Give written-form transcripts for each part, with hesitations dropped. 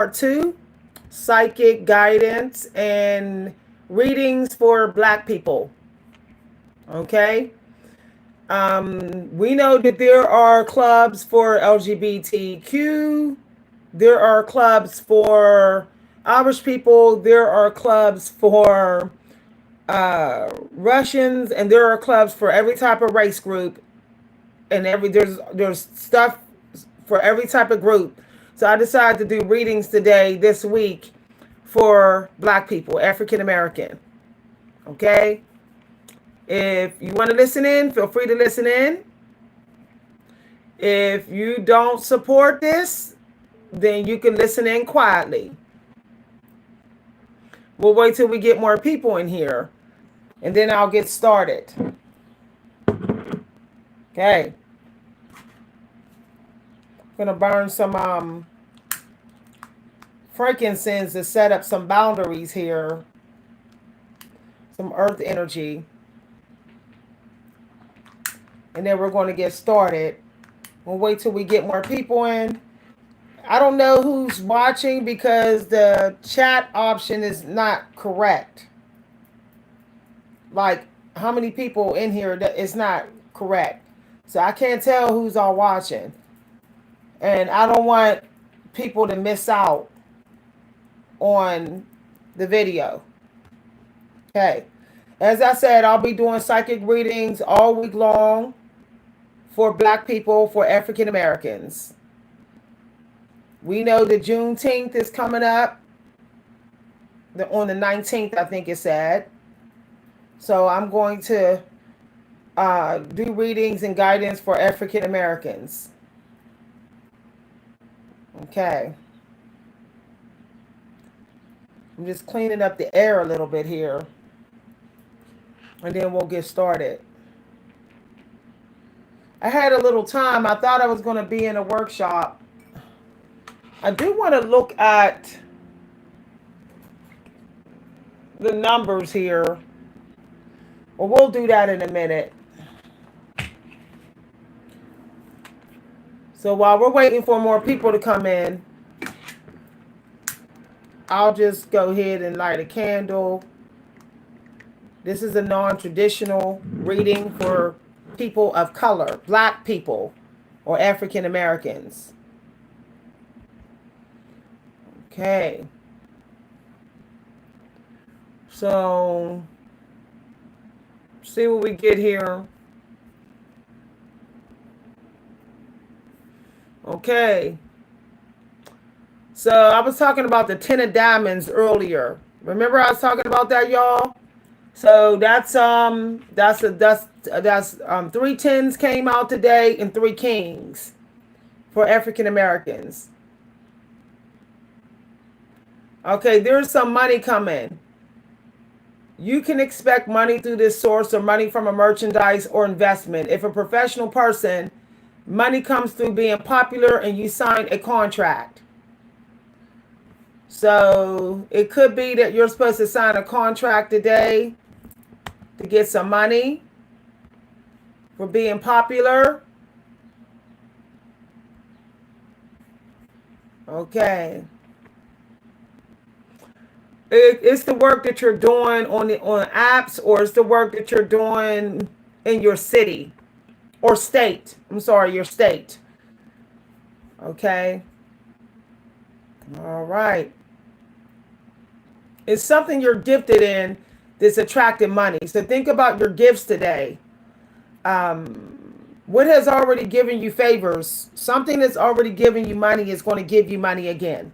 2, psychic guidance and readings for Black people. Okay. We know that there are clubs for LGBTQ. There are clubs for Irish people. There are clubs for Russians, and there are clubs for every type of race group, and there's stuff for every type of group. So I decided to do readings today, this week, for Black people, African American. Okay. If you want to listen in, feel free to listen in. If you don't support this, then you can listen in quietly. We'll wait till we get more people in here, and then I'll get started. Okay. I'm going to burn some frankincense to set up some boundaries here. Some earth energy. And then we're going to get started. We'll wait till we get more people in. I don't know who's watching because the chat option is not correct. Like how many people in here that is not correct. So I can't tell who's all watching. And I don't want people to miss out on the video. Okay. As I said, I'll be doing psychic readings all week long for Black people, for African Americans. We know that Juneteenth is coming up on the 19th, I think it said. So I'm going to do readings and guidance for African Americans. Okay. I'm just cleaning up the air a little bit here. And then we'll get started. I had a little time. I thought I was going to be in a workshop. I do want to look at the numbers here. Well, we'll do that in a minute. So while we're waiting for more people to come in, I'll just go ahead and light a candle. This is a non-traditional reading for people of color, Black people, or African Americans. Okay. So, see what we get here. Okay. So I was talking about the 10 of diamonds earlier. Remember I was talking about that, y'all? So that's 3 tens came out today and 3 kings for African Americans. Okay, there's some money coming. You can expect money through this source or money from a merchandise or investment. If a professional person, money comes through being popular and you sign a contract. So it could be that you're supposed to sign a contract today to get some money for being popular. Okay. It's the work that you're doing on apps, or it's the work that you're doing in your city or state. I'm sorry, your state. Okay. All right. It's something you're gifted in that's attracting money. So think about your gifts today. What has already given you favors? Something that's already given you money is going to give you money again.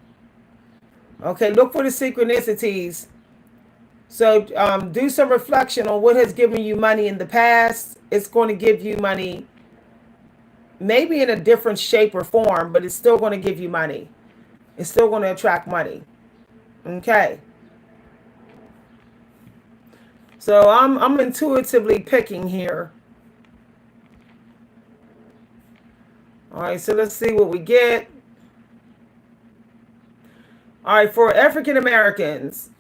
Okay, look for the synchronicities. So do some reflection on what has given you money in the past. It's going to give you money, maybe in a different shape or form, but it's still going to give you money. It's still going to attract money. Okay. So I'm intuitively picking here. All right, so let's see what we get. All right, for African Americans,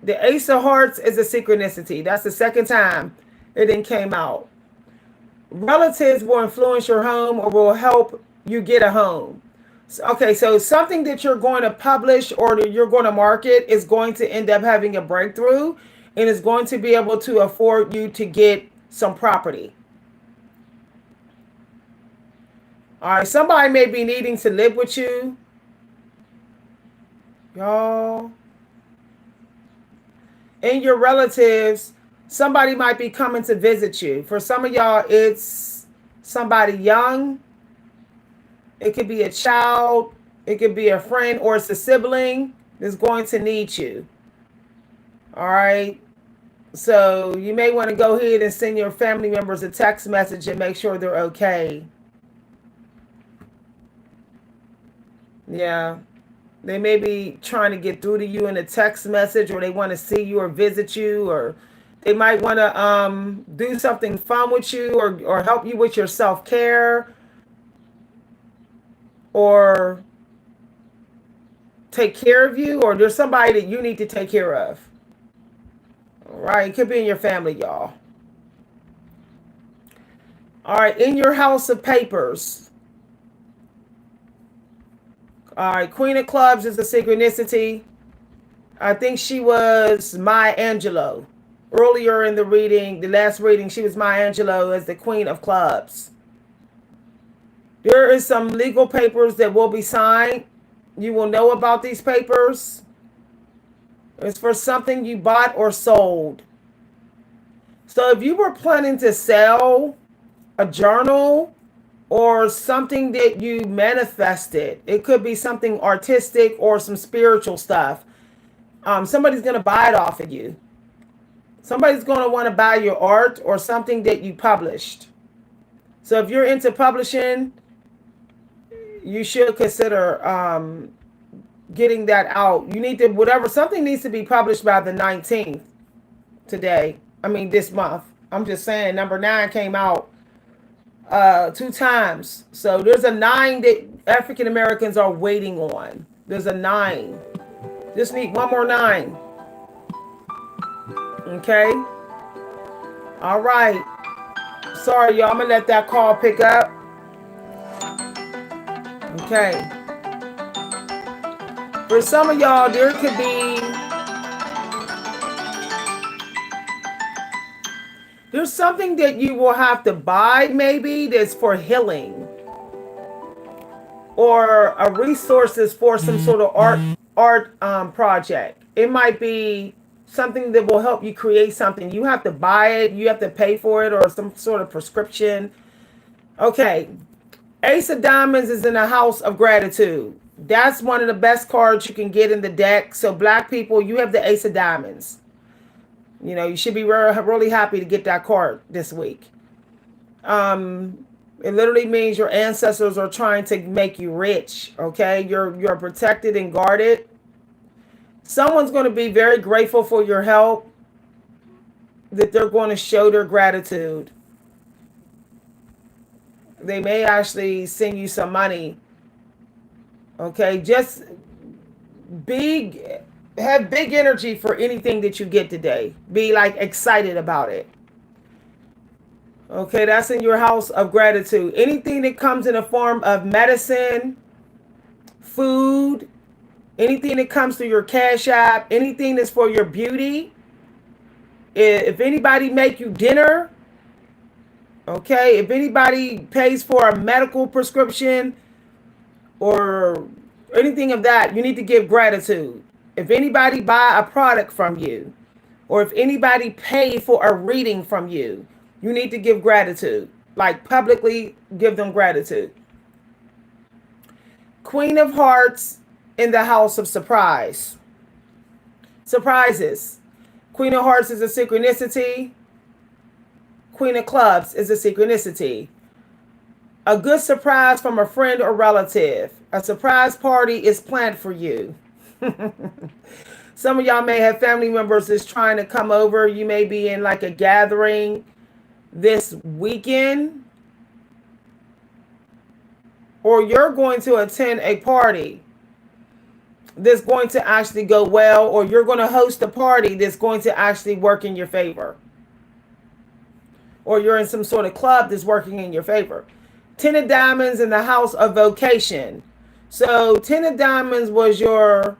the Ace of Hearts is a synchronicity. That's the second time it then came out. Relatives will influence your home or will help you get a home. Okay, so something that you're going to publish or that you're going to market is going to end up having a breakthrough and is going to be able to afford you to get some property. All right, somebody may be needing to live with you, y'all, and your relatives. Somebody might be coming to visit you. For some of y'all, it's somebody young. It could be a child. It could be a friend, or it's a sibling that's going to need you. All right. So you may want to go ahead and send your family members a text message and make sure they're okay. Yeah. They may be trying to get through to you in a text message, or they want to see you or visit you, or they might want to do something fun with you, or help you with your self-care, or take care of you, or there's somebody that you need to take care of. All right, it could be in your family, y'all. All right, in your house of papers. All right, Queen of Clubs is a synchronicity. I think she was Maya Angelou. Earlier in the reading, the last reading, she was Maya Angelou as the Queen of Clubs. There is some legal papers that will be signed. You will know about these papers. It's for something you bought or sold. So if you were planning to sell a journal or something that you manifested, it could be something artistic or some spiritual stuff. Somebody's going to buy it off of you. Somebody's going to want to buy your art or something that you published. So if you're into publishing, you should consider getting that out. You need to, whatever, something needs to be published by the 19th today. I mean, this month. I'm just saying, number 9 came out 2 times. So there's a 9 that African Americans are waiting on. There's a 9. Just need one more 9. Okay. All right. Sorry, y'all. I'm going to let that call pick up. Okay. For some of y'all, there could be... There's something that you will have to buy, maybe, that's for healing. Or a resources for some sort of art project. It might be something that will help you create something. You have to buy it. You have to pay for it, or some sort of prescription. Okay. Ace of Diamonds is in the house of gratitude. That's one of the best cards you can get in the deck. So black people, you have the Ace of Diamonds. You know, you should be really happy to get that card this week. It literally means your ancestors are trying to make you rich. Okay, you're protected and guarded. Someone's going to be very grateful for your help. That they're going to show their gratitude. They may actually send you some money. Okay, just have big energy for anything that you get today. Be like excited about it. Okay, that's in your house of gratitude. Anything that comes in the form of medicine, food, anything that comes through your Cash App, anything that's for your beauty. If anybody make you dinner, okay, if anybody pays for a medical prescription or anything of that, you need to give gratitude. If anybody buy a product from you, or if anybody pay for a reading from you, you need to give gratitude. Like publicly give them gratitude. Queen of Hearts in the house of surprise. Surprises. Queen of Hearts is a synchronicity. Queen of Clubs is a synchronicity. A good surprise from a friend or relative. A surprise party is planned for you. Some of y'all may have family members that's trying to come over. You may be in like a gathering this weekend. Or you're going to attend a party that's going to actually go well. Or you're going to host a party that's going to actually work in your favor. Or you're in some sort of club that's working in your favor. 10 of Diamonds in the house of vocation. So 10 of diamonds was your,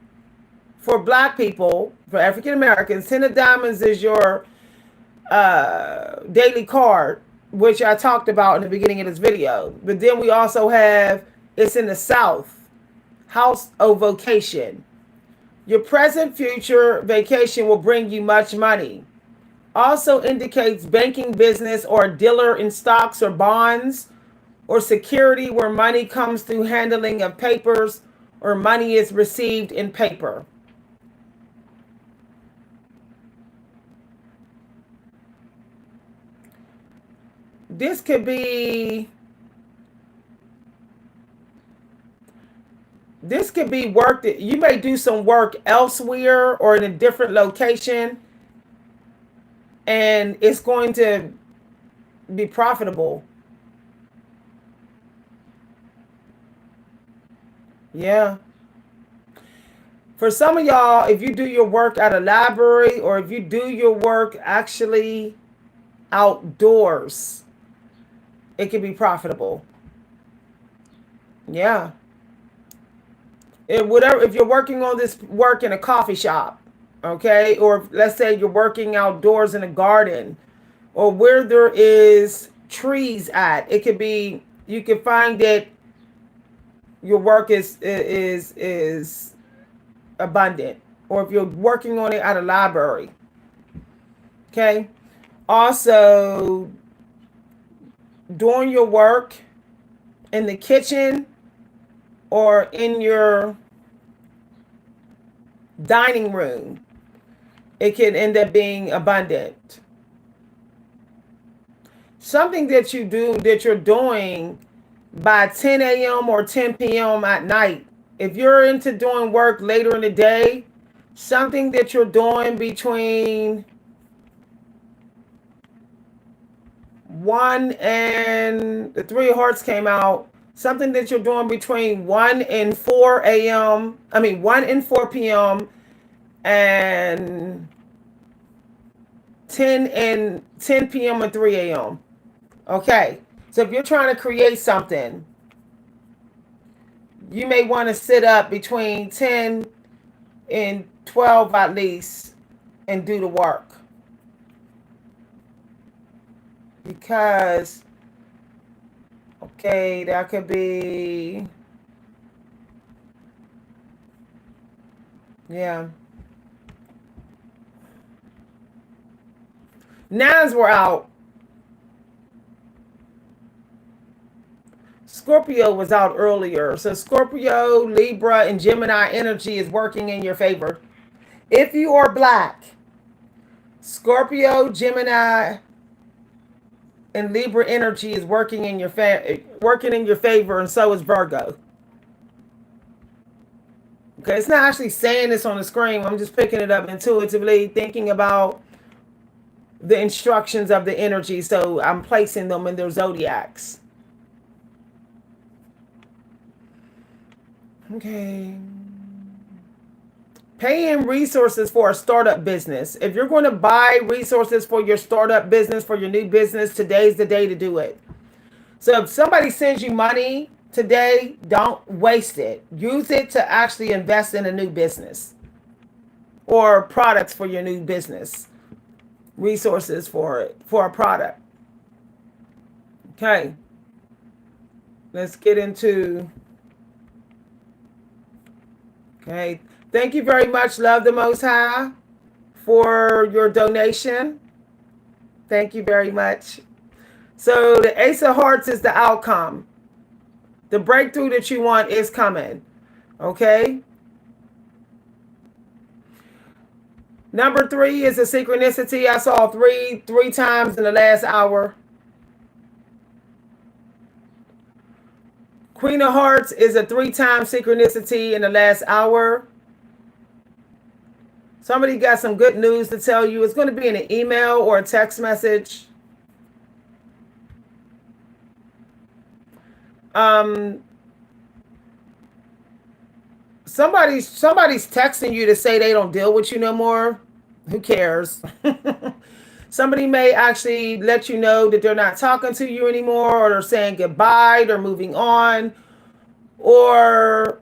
for black people, for African Americans, 10 of diamonds is your daily card, which I talked about in the beginning of this video. But then we also have, it's in the South, house of vocation. Your present future vacation will bring you much money. Also indicates banking business or a dealer in stocks or bonds or security where money comes through handling of papers or money is received in paper. This could be work that you may do some work elsewhere or in a different location, and it's going to be profitable. Yeah. For some of y'all, if you do your work at a library or if you do your work actually outdoors, it can be profitable. Yeah. Whatever, if you're working on this work in a coffee shop, okay, or let's say you're working outdoors in a garden or where there is trees at, it could be, you can find that your work is abundant, or if you're working on it at a library. Okay. Also, doing your work in the kitchen or in your dining room, it can end up being abundant. Something that you do, that you're doing by 10 a.m. or 10 p.m. at night. If you're into doing work later in the day, something that you're doing between 1 and the 3 of hearts came out, something that you're doing between 1 and 4 a.m. 1 and 4 p.m. and 10 p.m. and 3 a.m. Okay. So if you're trying to create something, you may want to sit up between 10 and 12 at least and do the work. Because, okay, that could be, yeah. Nines were out. Scorpio was out earlier. So Scorpio, Libra, and Gemini energy is working in your favor. If you are black, Scorpio, Gemini, and Libra energy is working in your favor, and so is Virgo. Okay, it's not actually saying this on the screen. I'm just picking it up intuitively, thinking about the instructions of the energy. So I'm placing them in their zodiacs. Okay. Paying resources for a startup business. If you're going to buy resources for your startup business, for your new business, today's the day to do it. So if somebody sends you money today, don't waste it. Use it to actually invest in a new business or products for your new business. Resources for it, for a product. Okay. Let's get into... Okay. Thank you very much, Love the Most High, for your donation. Thank you very much. So the Ace of Hearts is the outcome. The breakthrough that you want is coming. Okay. Number 3 is a synchronicity. I saw three times in the last hour. Queen of Hearts is a 3-time synchronicity in the last hour. Somebody got some good news to tell you. It's going to be in an email or a text message. Somebody's texting you to say they don't deal with you no more. Who cares? Somebody may actually let you know that they're not talking to you anymore, or they're saying goodbye, they're moving on, or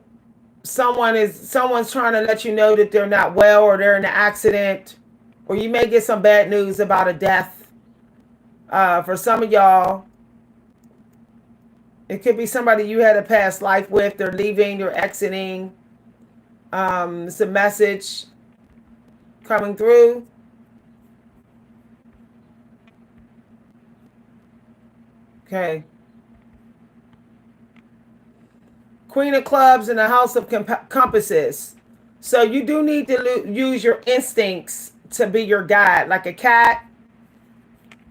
someone's trying to let you know that they're not well, or they're in an accident, or you may get some bad news about a death. For some of y'all, it could be somebody you had a past life with. They're leaving, they're exiting. It's a message coming through. Okay. Queen of Clubs in the House of Compasses. So you do need to use your instincts to be your guide, like a cat.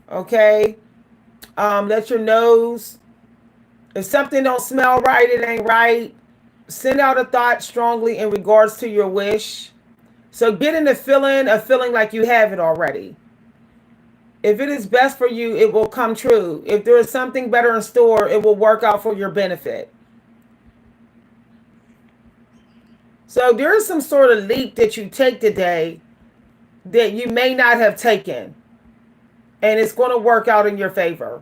Okay. Let your nose. If something don't smell right, it ain't right. Send out a thought strongly in regards to your wish. So get in the feeling of feeling like you have it already. If it is best for you, it will come true. If there is something better in store, it will work out for your benefit. So there is some sort of leap that you take today that you may not have taken, and it's going to work out in your favor.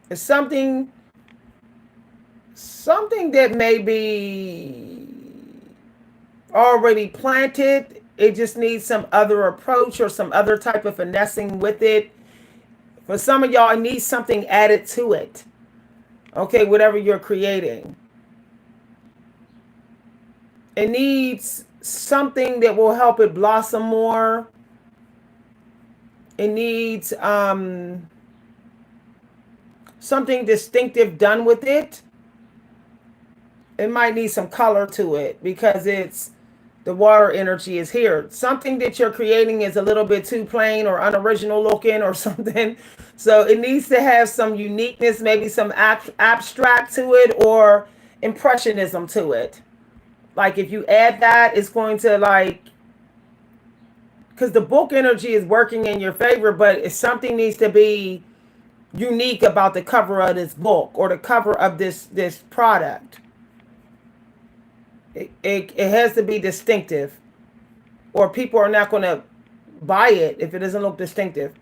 It's something that may be already planted. It just needs some other approach or some other type of finessing with it. For some of y'all, it needs something added to it. Okay, whatever you're creating. It needs something that will help it blossom more. It needs something distinctive done with it. It might need some color to it because it's the water energy is here. Something that you're creating is a little bit too plain or unoriginal looking or something. So it needs to have some uniqueness, maybe some abstract to it or impressionism to it. Like if you add that, it's going to like, because the book energy is working in your favor, but if something needs to be unique about the cover of this book or the cover of this product. It has to be distinctive, or people are not going to buy it if it doesn't look distinctive.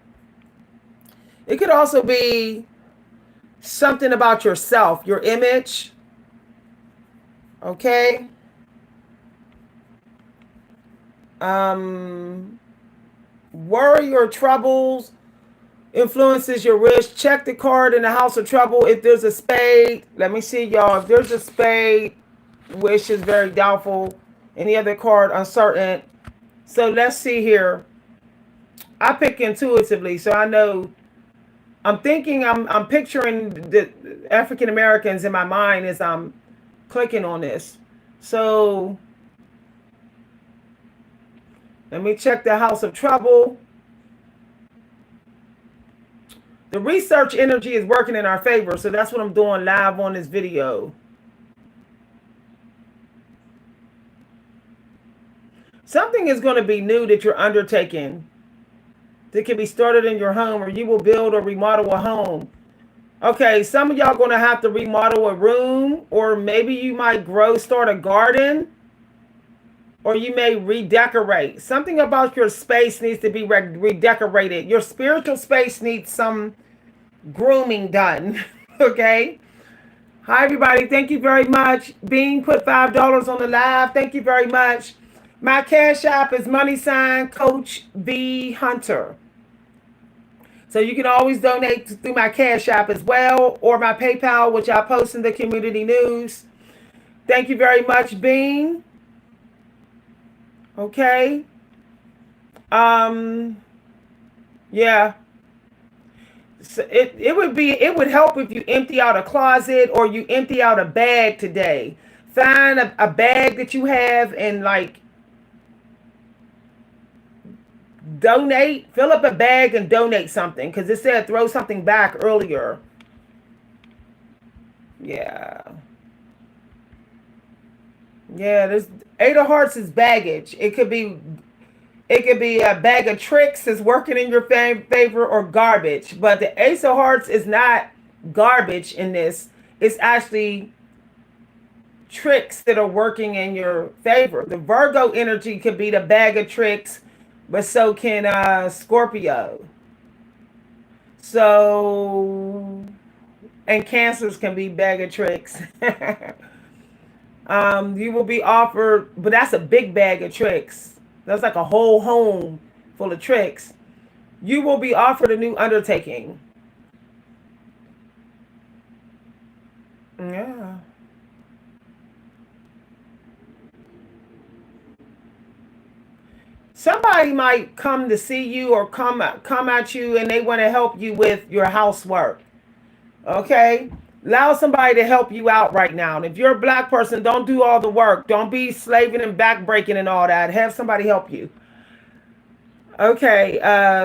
It could also be something about yourself, your image. Okay. Worry or troubles influences your wish. Check the card in the House of Trouble. If there's a spade, let me see, y'all. If there's a spade, wish is very doubtful. Any other card, uncertain. So let's see here. I pick intuitively, so I know. I'm picturing the African Americans in my mind as I'm clicking on this. So let me check the House of Trouble. The research energy is working in our favor, so that's what I'm doing live on this video. Something is going to be new that you're undertaking that can be started in your home, or you will build or remodel a home. Okay, some of y'all going to have to remodel a room, or maybe you might start a garden, or you may redecorate. Something about your space needs to be redecorated. Your spiritual space needs some grooming done. Okay. Hi, everybody. Thank you very much. Bean put $5 on the live. Thank you very much. My cash app is #Coach V Hunter. So you can always donate through my cash app as well, or my PayPal, which I post in the community news. Thank you very much, Bean. Okay. Yeah. So it would help if you empty out a closet or you empty out a bag today. Find a bag that you have and like donate, fill up a bag and donate something, because it said throw something back earlier. Yeah. Yeah, this 8 of Hearts is baggage. It could be a bag of tricks that's working in your favor, or garbage. But the Ace of Hearts is not garbage in this. It's actually tricks that are working in your favor. The Virgo energy could be the bag of tricks, but so can Scorpio. So, and Cancers can be bag of tricks. You will be offered, but that's a big bag of tricks. That's like a whole home full of tricks. You will be offered a new undertaking. Yeah. Somebody might come to see you or come at you and they want to help you with your housework. Okay? Allow somebody to help you out right now. And if you're a black person, don't do all the work. Don't be slaving and backbreaking and all that. Have somebody help you. Okay,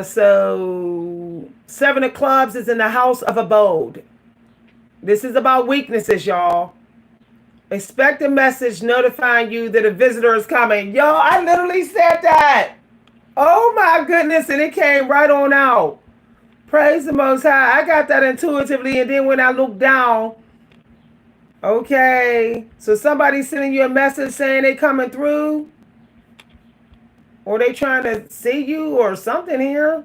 so Seven of Clubs is in the house of abode. This is about weaknesses, y'all. Expect a message notifying you that a visitor is coming. Yo, I literally said that. Oh my goodness, and it came right on out. Praise the Most High. I got that intuitively, and then when I looked down, okay, so somebody's sending you a message saying they coming through, or they trying to see you, or something here.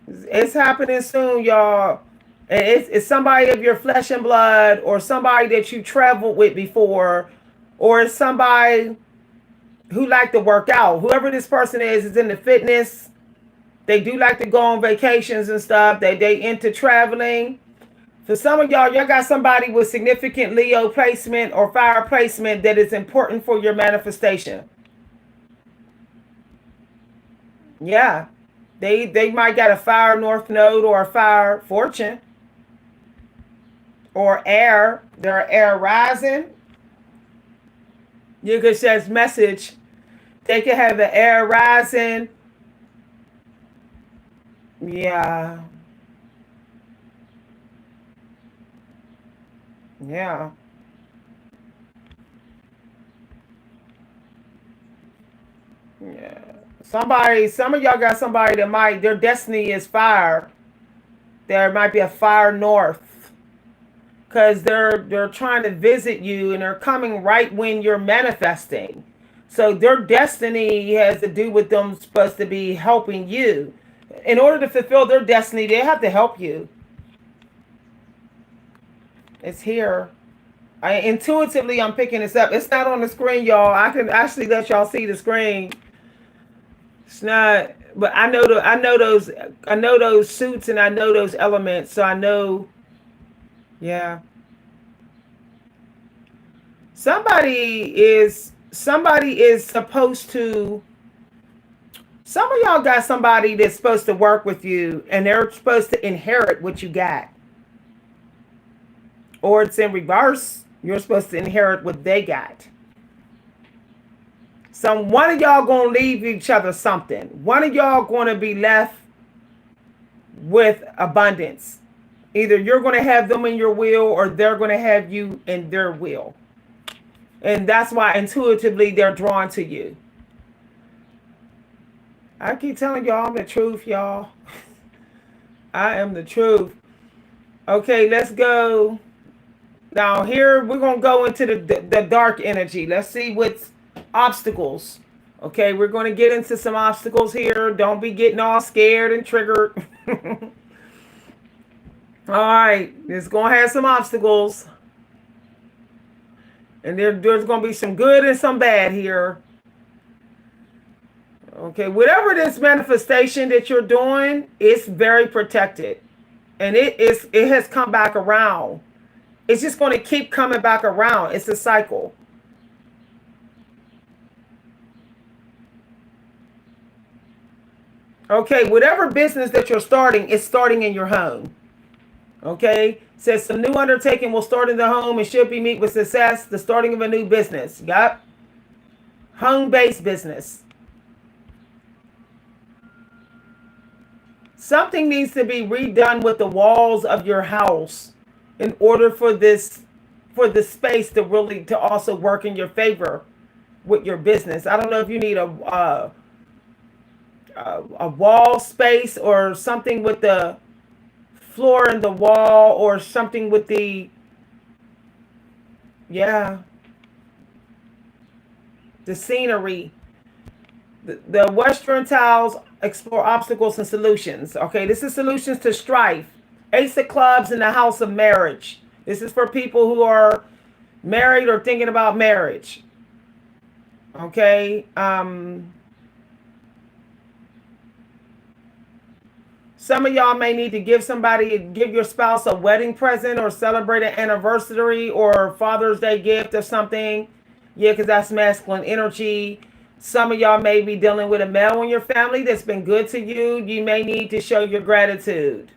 It's happening soon, y'all. And it's somebody of your flesh and blood, or somebody that you traveled with before, or it's somebody who like to work out. Whoever this person is in the fitness. They do like to go on vacations and stuff. They into traveling. For some of y'all got somebody with significant Leo placement or fire placement that is important for your manifestation. Yeah. They might got a fire north node or a fire fortune. Or air. They're air rising. You could say message. They could have the air rising. Yeah. Yeah. Yeah. Some of y'all got somebody that might, their destiny is fire. There might be a fire north. Because they're trying to visit you and they're coming right when you're manifesting. So their destiny has to do with them supposed to be helping you. In order to fulfill their destiny, they have to help you. It's here. Intuitively, I'm picking this up. It's not on the screen, y'all. I can actually let y'all see the screen. It's not, but I know those suits and I know those elements, so I know. Yeah. Somebody is supposed to. Some of y'all got somebody that's supposed to work with you, and they're supposed to inherit what you got. Or it's in reverse. You're supposed to inherit what they got. So one of y'all gonna leave each other something. One of y'all gonna be left with abundance. Either you're gonna have them in your will, or they're gonna have you in their will. And that's why intuitively they're drawn to you. I keep telling y'all I'm the truth, y'all. I am the truth. Okay, let's go. Now here we're going to go into the dark energy. Let's see what's obstacles. Okay, we're going to get into some obstacles here. Don't be getting all scared and triggered. All right, it's going to have some obstacles. And there's going to be some good and some bad here. Okay, whatever this manifestation that you're doing, it's very protected. And it has come back around. It's just going to keep coming back around. It's a cycle. Okay, whatever business that you're starting, it's starting in your home. Okay, it says some new undertaking will start in the home and should be meet with success. The starting of a new business. Yep. Home-based business. Something needs to be redone with the walls of your house in order for the space to really to also work in your favor with your business. I don't know if you need a wall space or something with the floor in the wall or something with the scenery. The Western tiles explore obstacles and solutions. Okay, this is solutions to strife. Ace of Clubs in the house of marriage. This is for people who are married or thinking about marriage. Okay. Some of y'all may need to give your spouse a wedding present or celebrate an anniversary or Father's Day gift or something. Yeah, because that's masculine energy. Some of y'all may be dealing with a male in your family that's been good to you. You may need to show your gratitude.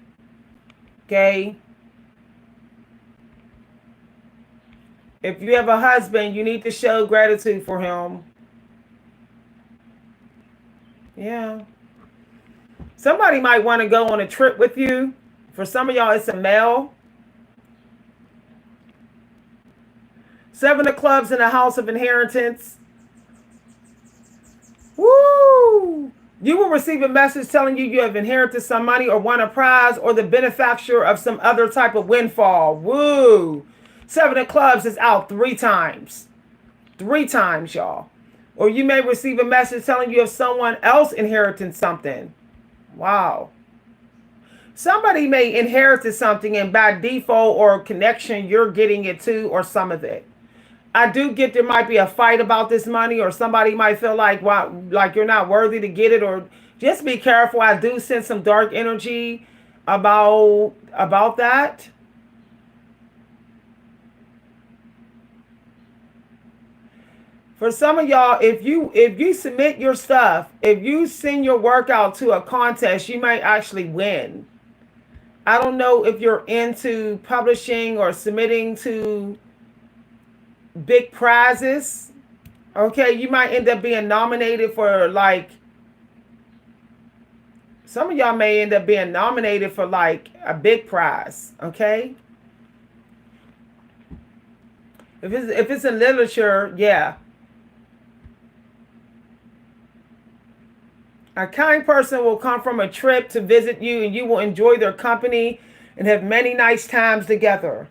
Okay. If you have a husband, you need to show gratitude for him. Yeah. Somebody might want to go on a trip with you. For some of y'all, it's a male. 7 of clubs in the house of inheritance. Woo! You will receive a message telling you have inherited some money or won a prize or the benefactor of some other type of windfall. Woo! 7 of clubs is out 3 times. 3 times, y'all. Or you may receive a message telling you of someone else inheriting something. Wow. Somebody may inherit something and by default or connection, you're getting it too or some of it. I do get there might be a fight about this money or somebody might feel like, wow, like you're not worthy to get it, or just be careful. I do sense some dark energy about that. For some of y'all, if you submit your stuff, if you send your work out to a contest, you might actually win. I don't know if you're into publishing or submitting to big prizes. Okay, you might end up being nominated for like, some of y'all may end up being nominated for like a big prize. Okay. If it's in literature, yeah. A kind person will come from a trip to visit you and you will enjoy their company and have many nice times together.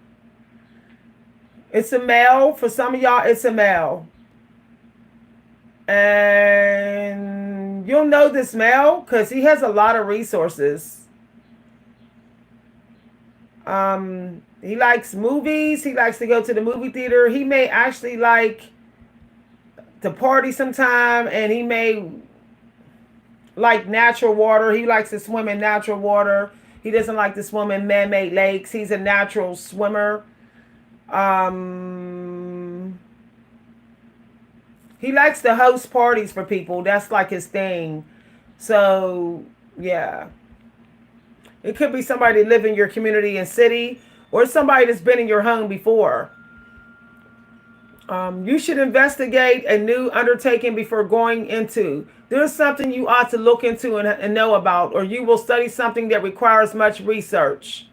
It's a male. For some of y'all, it's a male. And you'll know this male because he has a lot of resources. He likes movies. He likes to go to the movie theater. He may actually like to party sometime, and he may like natural water. He likes to swim in natural water. He doesn't like to swim in man-made lakes. He's a natural swimmer. He likes to host parties for people. That's like his thing. So, yeah. It could be somebody that live in your community and city, or somebody that's been in your home before. You should investigate a new undertaking before going into. There's something you ought to look into and know about, or you will study something that requires much research.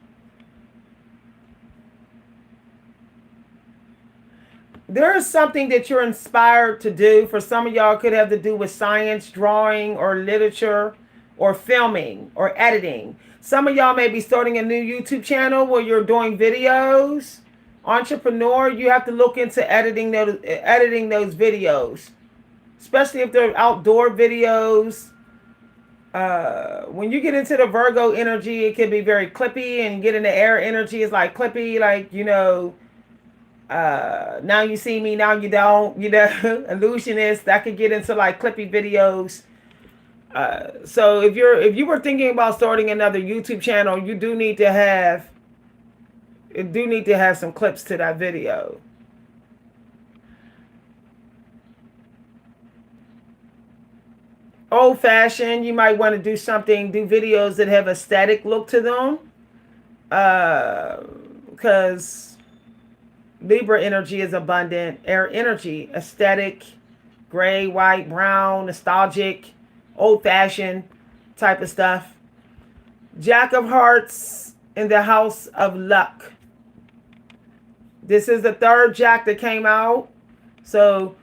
There is something that you're inspired to do. For some of y'all, it could have to do with science, drawing, or literature, or filming, or editing. Some of y'all may be starting a new YouTube channel where you're doing videos. Entrepreneur, you have to look into editing those videos, especially if they're outdoor videos. When you get into the Virgo energy, it can be very clippy, and get into air energy is like clippy, like, now you see me, now you don't, illusionist. That could get into like clippy videos. So if you were thinking about starting another YouTube channel, you do need to have some clips to that video. Old fashioned, you might want to do videos that have a static look to them. Because Libra energy is abundant. Air energy, aesthetic, gray, white, brown, nostalgic, old-fashioned type of stuff. Jack of Hearts in the house of luck. This is the third Jack that came out. So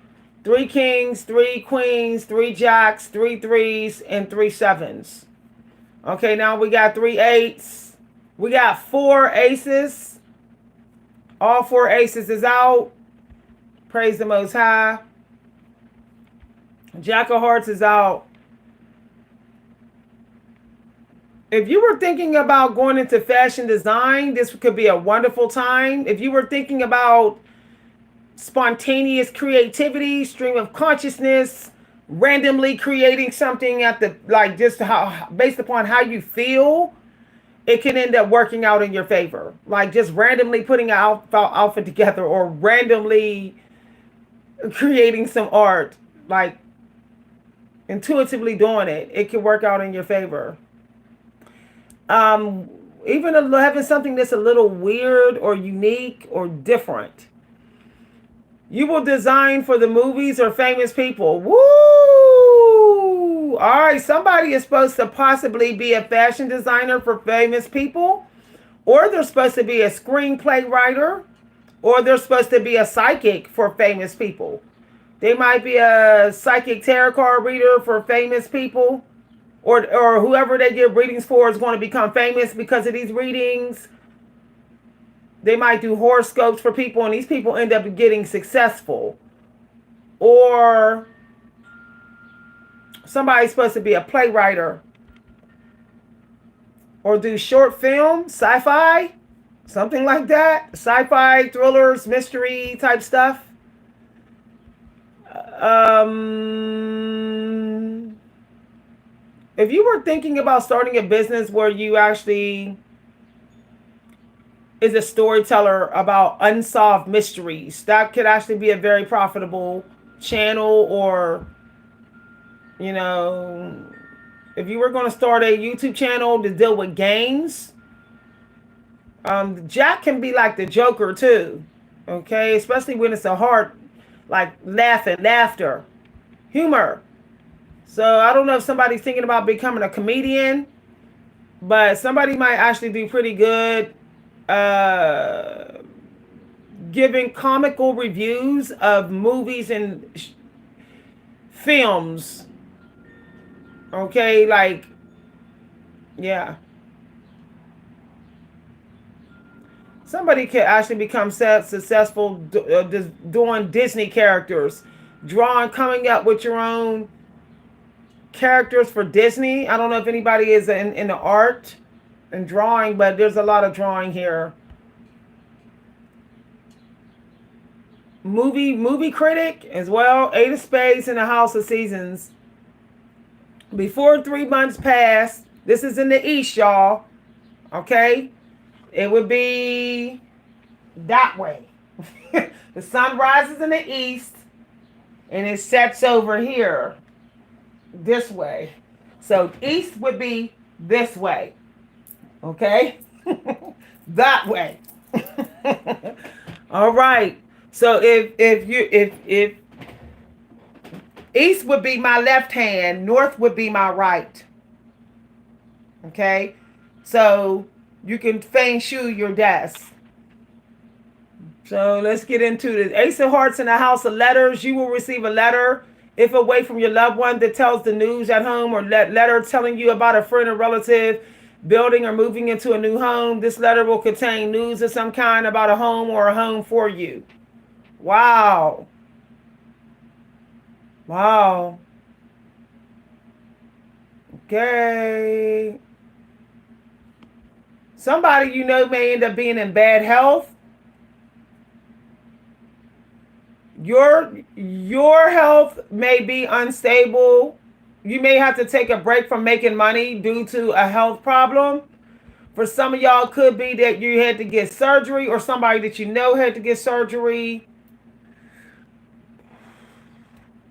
3 kings, 3 queens, 3 jacks, 3 threes, and 3 sevens. Okay, now we got 3 eights. We got 4 aces. All 4 aces is out. Praise the Most High. Jack of Hearts is out. If you were thinking about going into fashion design, this could be a wonderful time. If you were thinking about spontaneous creativity, stream of consciousness, randomly creating something at the, like, just how, based upon how you feel, it can end up working out in your favor. Like just randomly putting an outfit together, or randomly creating some art, like intuitively doing it, it can work out in your favor. Um, Even having something that's a little weird or unique or different. You will design for the movies or famous people. Woo! All right, somebody is supposed to possibly be a fashion designer for famous people, or they're supposed to be a screenplay writer, or they're supposed to be a psychic for famous people. They might be a psychic tarot card reader for famous people, or whoever they give readings for is going to become famous because of these readings. They might do horoscopes for people, and these people end up getting successful. Or somebody's supposed to be a playwright, or do short film, sci-fi, something like that. Sci-fi, thrillers, mystery type stuff. If you were thinking about starting a business where you actually is a storyteller about unsolved mysteries, that could actually be a very profitable channel. Or, you know, if you were going to start a YouTube channel to deal with games, Jack can be like the Joker too. Okay, especially when it's a hard, like laughter, humor. So I don't know if somebody's thinking about becoming a comedian, but somebody might actually do pretty good giving comical reviews of movies and films. Okay, like, yeah. Somebody could actually become successful doing Disney characters, coming up with your own characters for Disney. I don't know if anybody is in the art and drawing, but there's a lot of drawing here. Movie critic as well. 8 of Spades in the House of Seasons. Before 3 months pass, this is in the East, y'all. Okay? It would be that way. The sun rises in the east and it sets over here this way. So east would be this way. Okay? That way. All right. So if east would be my left hand, north would be my right. Okay? So you can feng shui your desk. So let's get into this. Ace of Hearts in the House of Letters. You will receive a letter, if away from your loved one, that tells the news at home, or letter telling you about a friend or relative building or moving into a new home. This letter will contain news of some kind about a home or a home for you. Wow. Wow. Okay. Somebody you know may end up being in bad health. Your health may be unstable. You may have to take a break from making money due to a health problem. For some of y'all, it could be that you had to get surgery, or somebody that you know had to get surgery.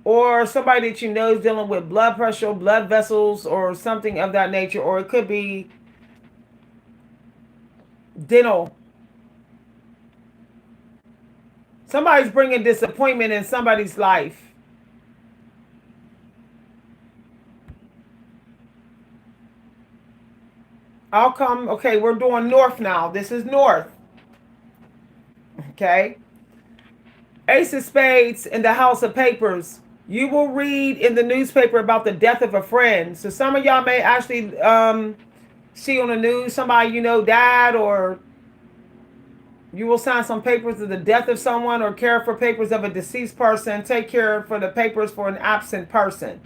Or somebody that you know is dealing with blood pressure, blood vessels, or something of that nature. Or it could be dental. Somebody's bringing disappointment in somebody's life. Outcome. Okay, we're doing north now. This is north. Okay. Ace of Spades in the House of Papers. You will read in the newspaper about the death of a friend. So some of y'all may actually see on the news somebody you know died, or you will sign some papers of the death of someone, or care for papers of a deceased person. Take care for the papers for an absent person.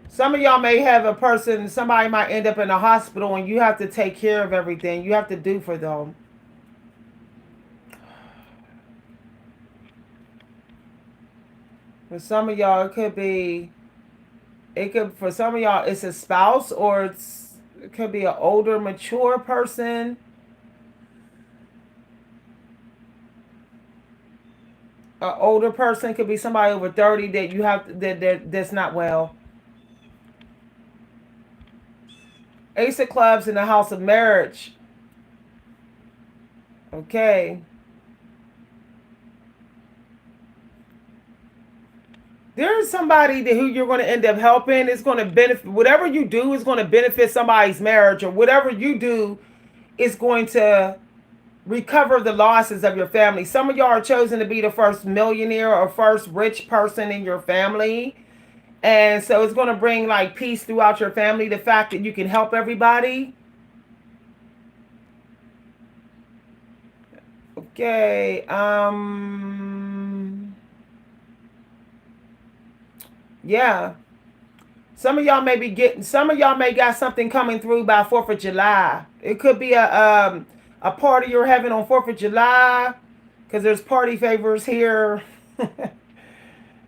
Some of y'all may have a person, somebody might end up in a hospital, and you have to take care of everything. You have to do for them. For some of y'all, for some of y'all, it's a spouse, or it could be an older, mature person. An older person could be somebody over 30 that you have that's not well. Ace of Clubs in the house of marriage. Okay. There's somebody who you're going to end up helping. It's going to benefit. Whatever you do is going to benefit somebody's marriage, or whatever you do is going to recover the losses of your family. Some of y'all are chosen to be the first millionaire or first rich person in your family. And so it's going to bring like peace throughout your family. The fact that you can help everybody. Okay. Yeah. Some of y'all may got something coming through by 4th of July. It could be a party you're having on 4th of July, because there's party favors here.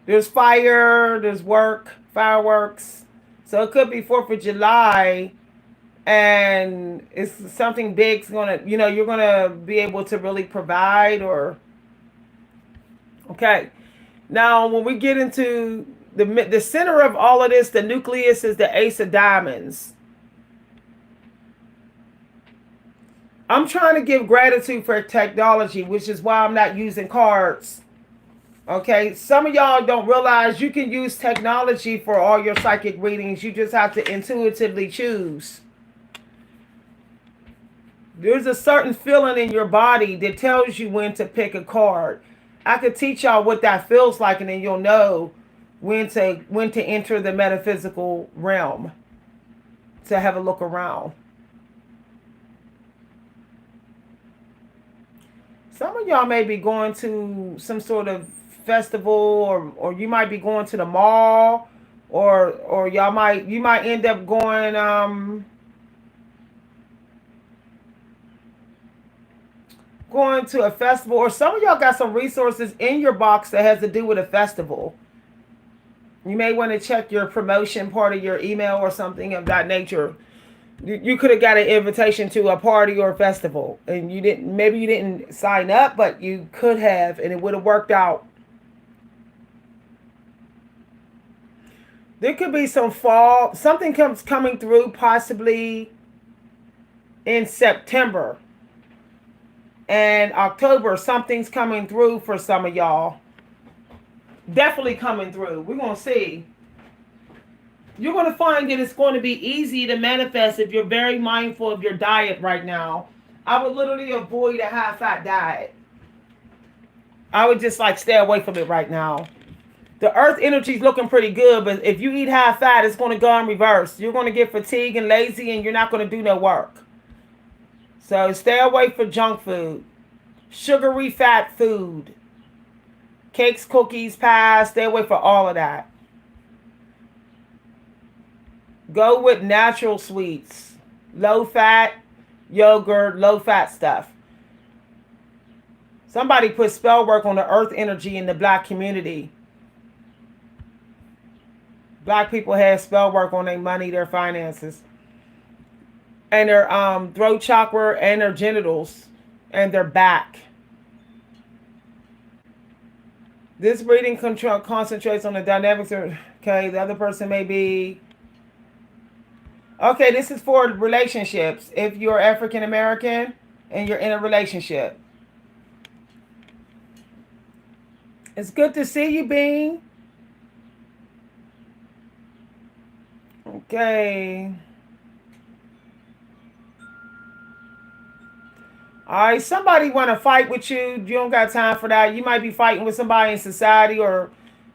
There's fire, there's work, fireworks. So it could be 4th of July, and it's something big's gonna, you're gonna be able to really provide. Or okay. Now, when we get into the center of all of this, the nucleus is the Ace of Diamonds. I'm trying to give gratitude for technology, which is why I'm not using cards. Okay, some of y'all don't realize you can use technology for all your psychic readings. You just have to intuitively choose. There's a certain feeling in your body that tells you when to pick a card. I could teach y'all what that feels like, and then you'll know when to enter the metaphysical realm, to have a look around. Some of y'all may be going to some sort of festival, or you might be going to the mall, or you might end up going to a festival, or some of y'all got some resources in your box that has to do with a festival. You may want to check your promotion part of your email or something of that nature. You could have got an invitation to a party or a festival, and maybe you didn't sign up, but you could have, and it would have worked out. There could be something coming through possibly in September and October. Something's coming through for some of y'all. Definitely coming through. We're going to see. You're going to find that it's going to be easy to manifest if you're very mindful of your diet right now. I would literally avoid a high-fat diet. I would just stay away from it right now. The earth energy is looking pretty good, but if you eat high fat, it's going to go in reverse. You're going to get fatigued and lazy, and you're not going to do no work. So stay away from junk food, sugary fat food, cakes, cookies, pies. Stay away from all of that. Go with natural sweets, low fat, yogurt, low fat stuff. Somebody put spell work on the earth energy in the black community. Black people have spell work on their money, their finances, and their throat chakra, and their genitals, and their back. This reading concentrates on the dynamics of, okay, the other person may be, okay, this is for relationships. If you're African American and you're in a relationship. It's good to see you, Bean. Okay. All right, somebody want to fight with you. You don't got time for that. You might be fighting with somebody in society, or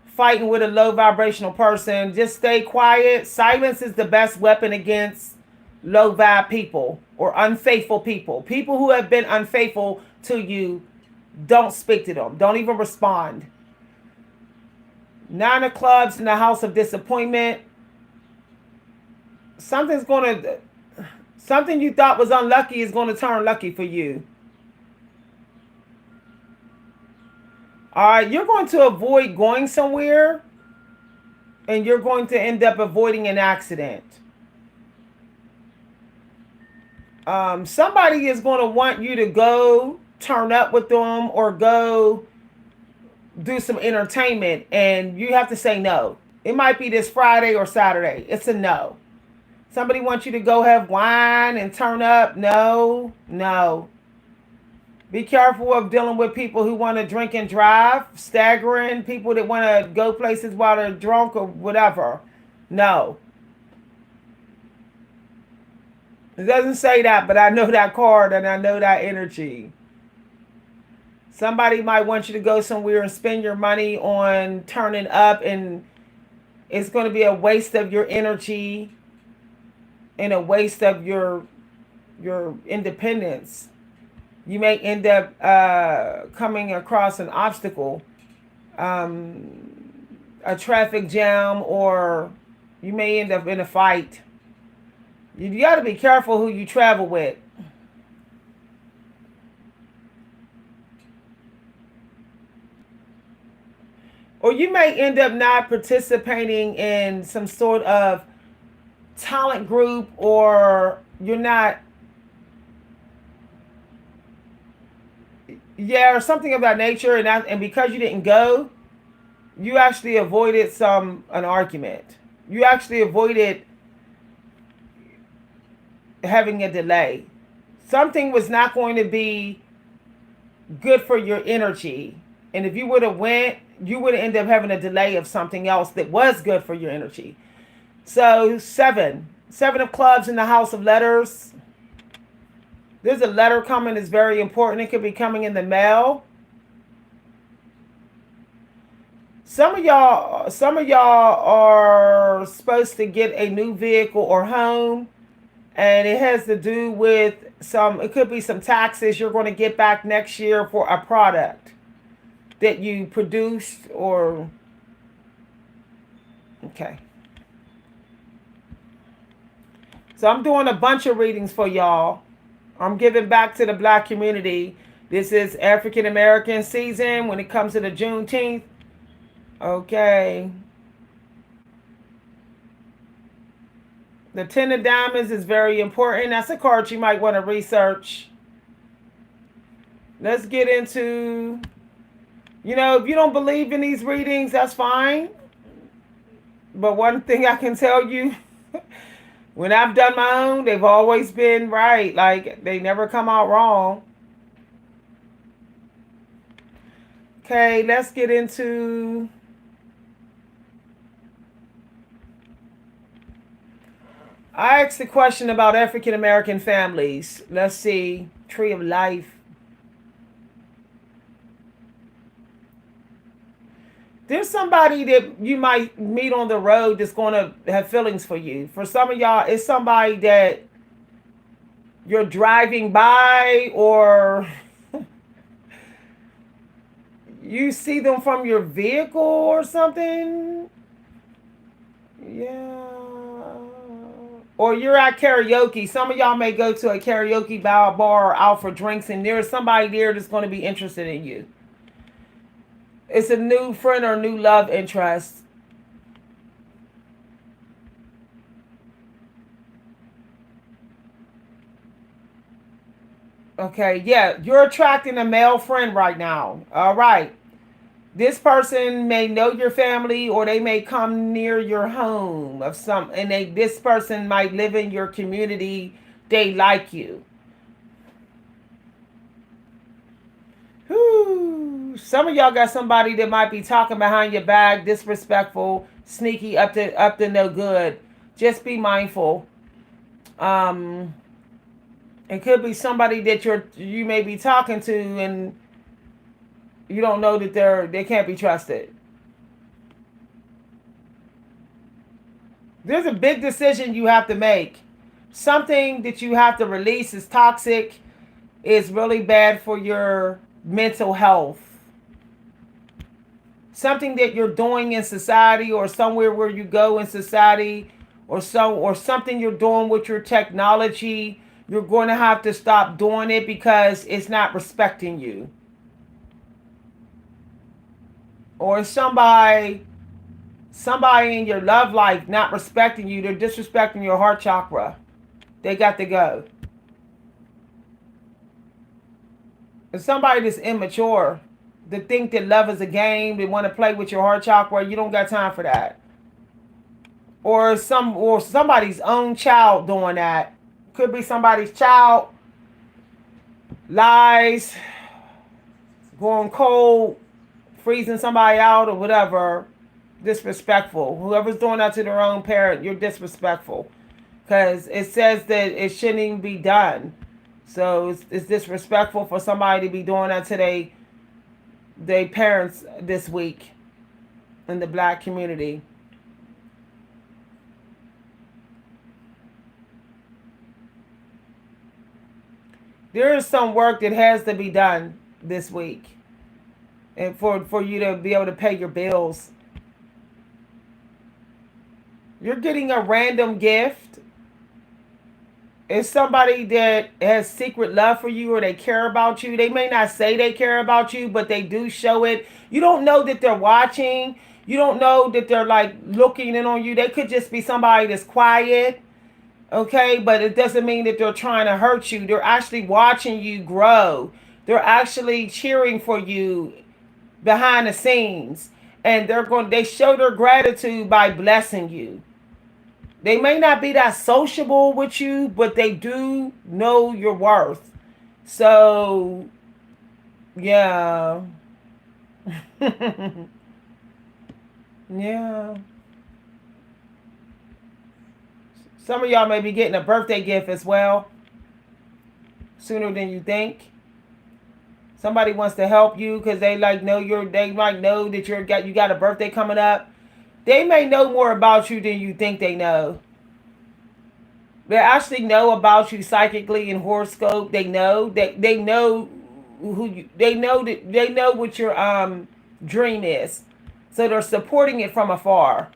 fighting with a low vibrational person. Just stay quiet. Silence is the best weapon against low vibe people or unfaithful people. People who have been unfaithful to you, don't speak to them. Don't even respond. 9 of clubs in the house of disappointment. Something you thought was unlucky is going to turn lucky for you. All right, you're going to avoid going somewhere, and you're going to end up avoiding an accident. Somebody is going to want you to go turn up with them or go do some entertainment, and you have to say no. It might be this Friday or Saturday. It's a no. Somebody wants you to go have wine and turn up. No, no. Be careful of dealing with people who want to drink and drive, staggering, people that want to go places while they're drunk or whatever. No. It doesn't say that, but I know that card and I know that energy. Somebody might want you to go somewhere and spend your money on turning up, and it's going to be a waste of your energy and a waste of your independence. You may end up coming across an obstacle, a traffic jam, or you may end up in a fight. You got to be careful who you travel with. Or you may end up not participating in some sort of talent group, or you're not, or something of that nature, and because you didn't go, you actually avoided an argument. You actually avoided having a delay. Something was not going to be good for your energy, and if you would have went, you would end up having a delay of something else that was good for your energy. So 7 of clubs in the house of letters. There's a letter coming that's very important. It could be coming in the mail. Some of y'all are supposed to get a new vehicle or home, and it has to do with it could be some taxes you're going to get back next year for a product that you produced, or okay. So I'm doing a bunch of readings for y'all. I'm giving back to the Black community. This is African American season when it comes to the Juneteenth. Okay. The 10 of Diamonds is very important. That's a card you might want to research. Let's get into, if you don't believe in these readings, that's fine. But one thing I can tell you, when I've done my own, they've always been right. Like, they never come out wrong. Okay, let's get into... I asked a question about African American families. Let's see. Tree of Life. There's somebody that you might meet on the road that's going to have feelings for you. For some of y'all, it's somebody that you're driving by, or you see them from your vehicle or something. Yeah. Or you're at karaoke. Some of y'all may go to a karaoke bar or out for drinks, and there's somebody there that's going to be interested in you. It's a new friend or new love interest. Okay, yeah, you're attracting a male friend right now. All right. This person may know your family, or they may come near your home and this person might live in your community. They like you. Whew. Some of y'all got somebody that might be talking behind your back, disrespectful, sneaky, up to no good. Just be mindful. It could be somebody that you may be talking to, and you don't know that they can't be trusted. There's a big decision you have to make. Something that you have to release is toxic. Is really bad for your mental health. Something that you're doing in society, or somewhere where you go in society, or something you're doing with your technology, you're going to have to stop doing it because it's not respecting you. Or somebody in your love life not respecting you. They're disrespecting your heart chakra. They got to go. And somebody that's immature, to think that love is a game, they want to play with your heart chakra, you don't got time for that. Or somebody's own child doing that. Could be somebody's child, lies, going cold, freezing somebody out or whatever. Disrespectful. Whoever's doing that to their own parent, you're disrespectful. Because it says that it shouldn't even be done. So it's disrespectful for somebody to be doing that to their parents this week in the black community. There is some work that has to be done this week. And for you to be able to pay your bills. You're getting a random gift. It's somebody that has secret love for you or they care about you. They may not say they care about you, but they do show it. You don't know that they're watching. You don't know that they're like looking in on you. They could just be somebody that's quiet. Okay, but it doesn't mean that they're trying to hurt you. They're actually watching you grow. They're actually cheering for you behind the scenes. And they show their gratitude by blessing you. They may not be that sociable with you, but they do know your worth. So, yeah. Yeah. Some of y'all may be getting a birthday gift as well, sooner than you think. Somebody wants to help you because they might know that you got a birthday coming up. They may know more about you than you think they know. They actually know about you psychically in horoscope. They know that they know they know what your dream is. So they're supporting it from afar.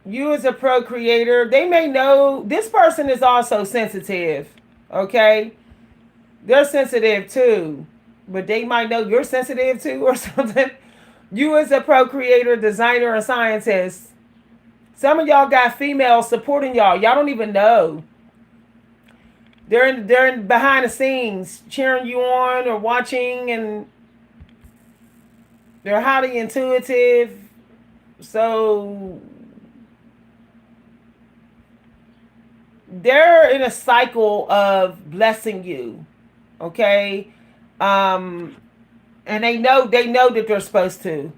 You as a procreator, they may know this person is also sensitive. Okay? They're sensitive too. But they might know you're sensitive too or something. You as a procreator, designer, and scientist. Some of y'all got females supporting y'all. Y'all don't even know. They're in behind the scenes cheering you on or watching, and they're highly intuitive. So they're in a cycle of blessing you. Okay? And they know that they're supposed to.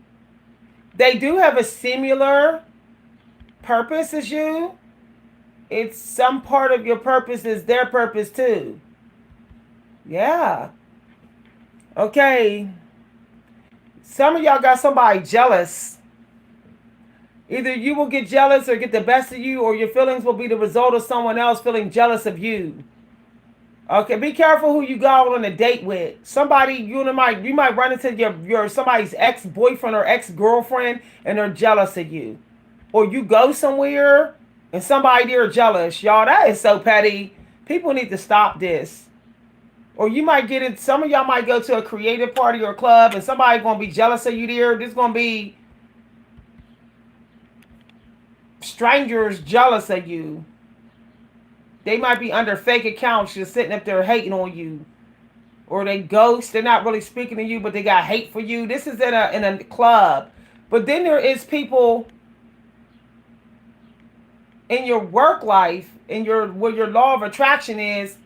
They do have a similar purpose as you. It's some part of your purpose is their purpose too. Yeah. Okay. Some of y'all got somebody jealous. Either you will get jealous or get the best of you, or your feelings will be the result of someone else feeling jealous of you. Okay, be careful who you go on a date with. Somebody you might run into your somebody's ex-boyfriend or ex-girlfriend and they're jealous of you. Or you go somewhere and somebody there jealous. Y'all, that is so petty. People need to stop this. Or you might get it, some of y'all might go to a creative party or club and somebody gonna be jealous of you there. There's gonna be strangers jealous of you. They might be under fake accounts just sitting up there hating on you. Or they ghost. They're not really speaking to you, but they got hate for you. This is in a club. But then there is people in your work life, where your law of attraction is,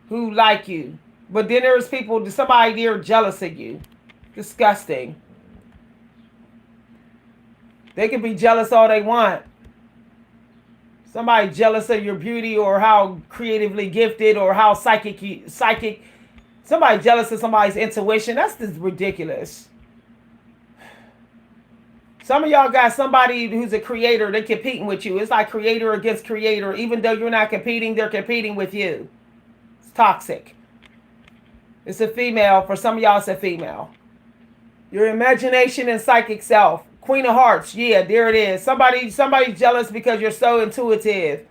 who like you. But then there's somebody there jealous of you. Disgusting. They can be jealous all they want. Somebody jealous of your beauty or how creatively gifted or how psychic. Somebody jealous of somebody's intuition. That's just ridiculous. Some of y'all got somebody who's a creator. They're competing with you. It's like creator against creator. Even though you're not competing, they're competing with you. It's toxic. It's a female. For some of y'all, it's a female. Your imagination and psychic self. Queen of Hearts. Yeah, there it is. Somebody's jealous because you're so intuitive.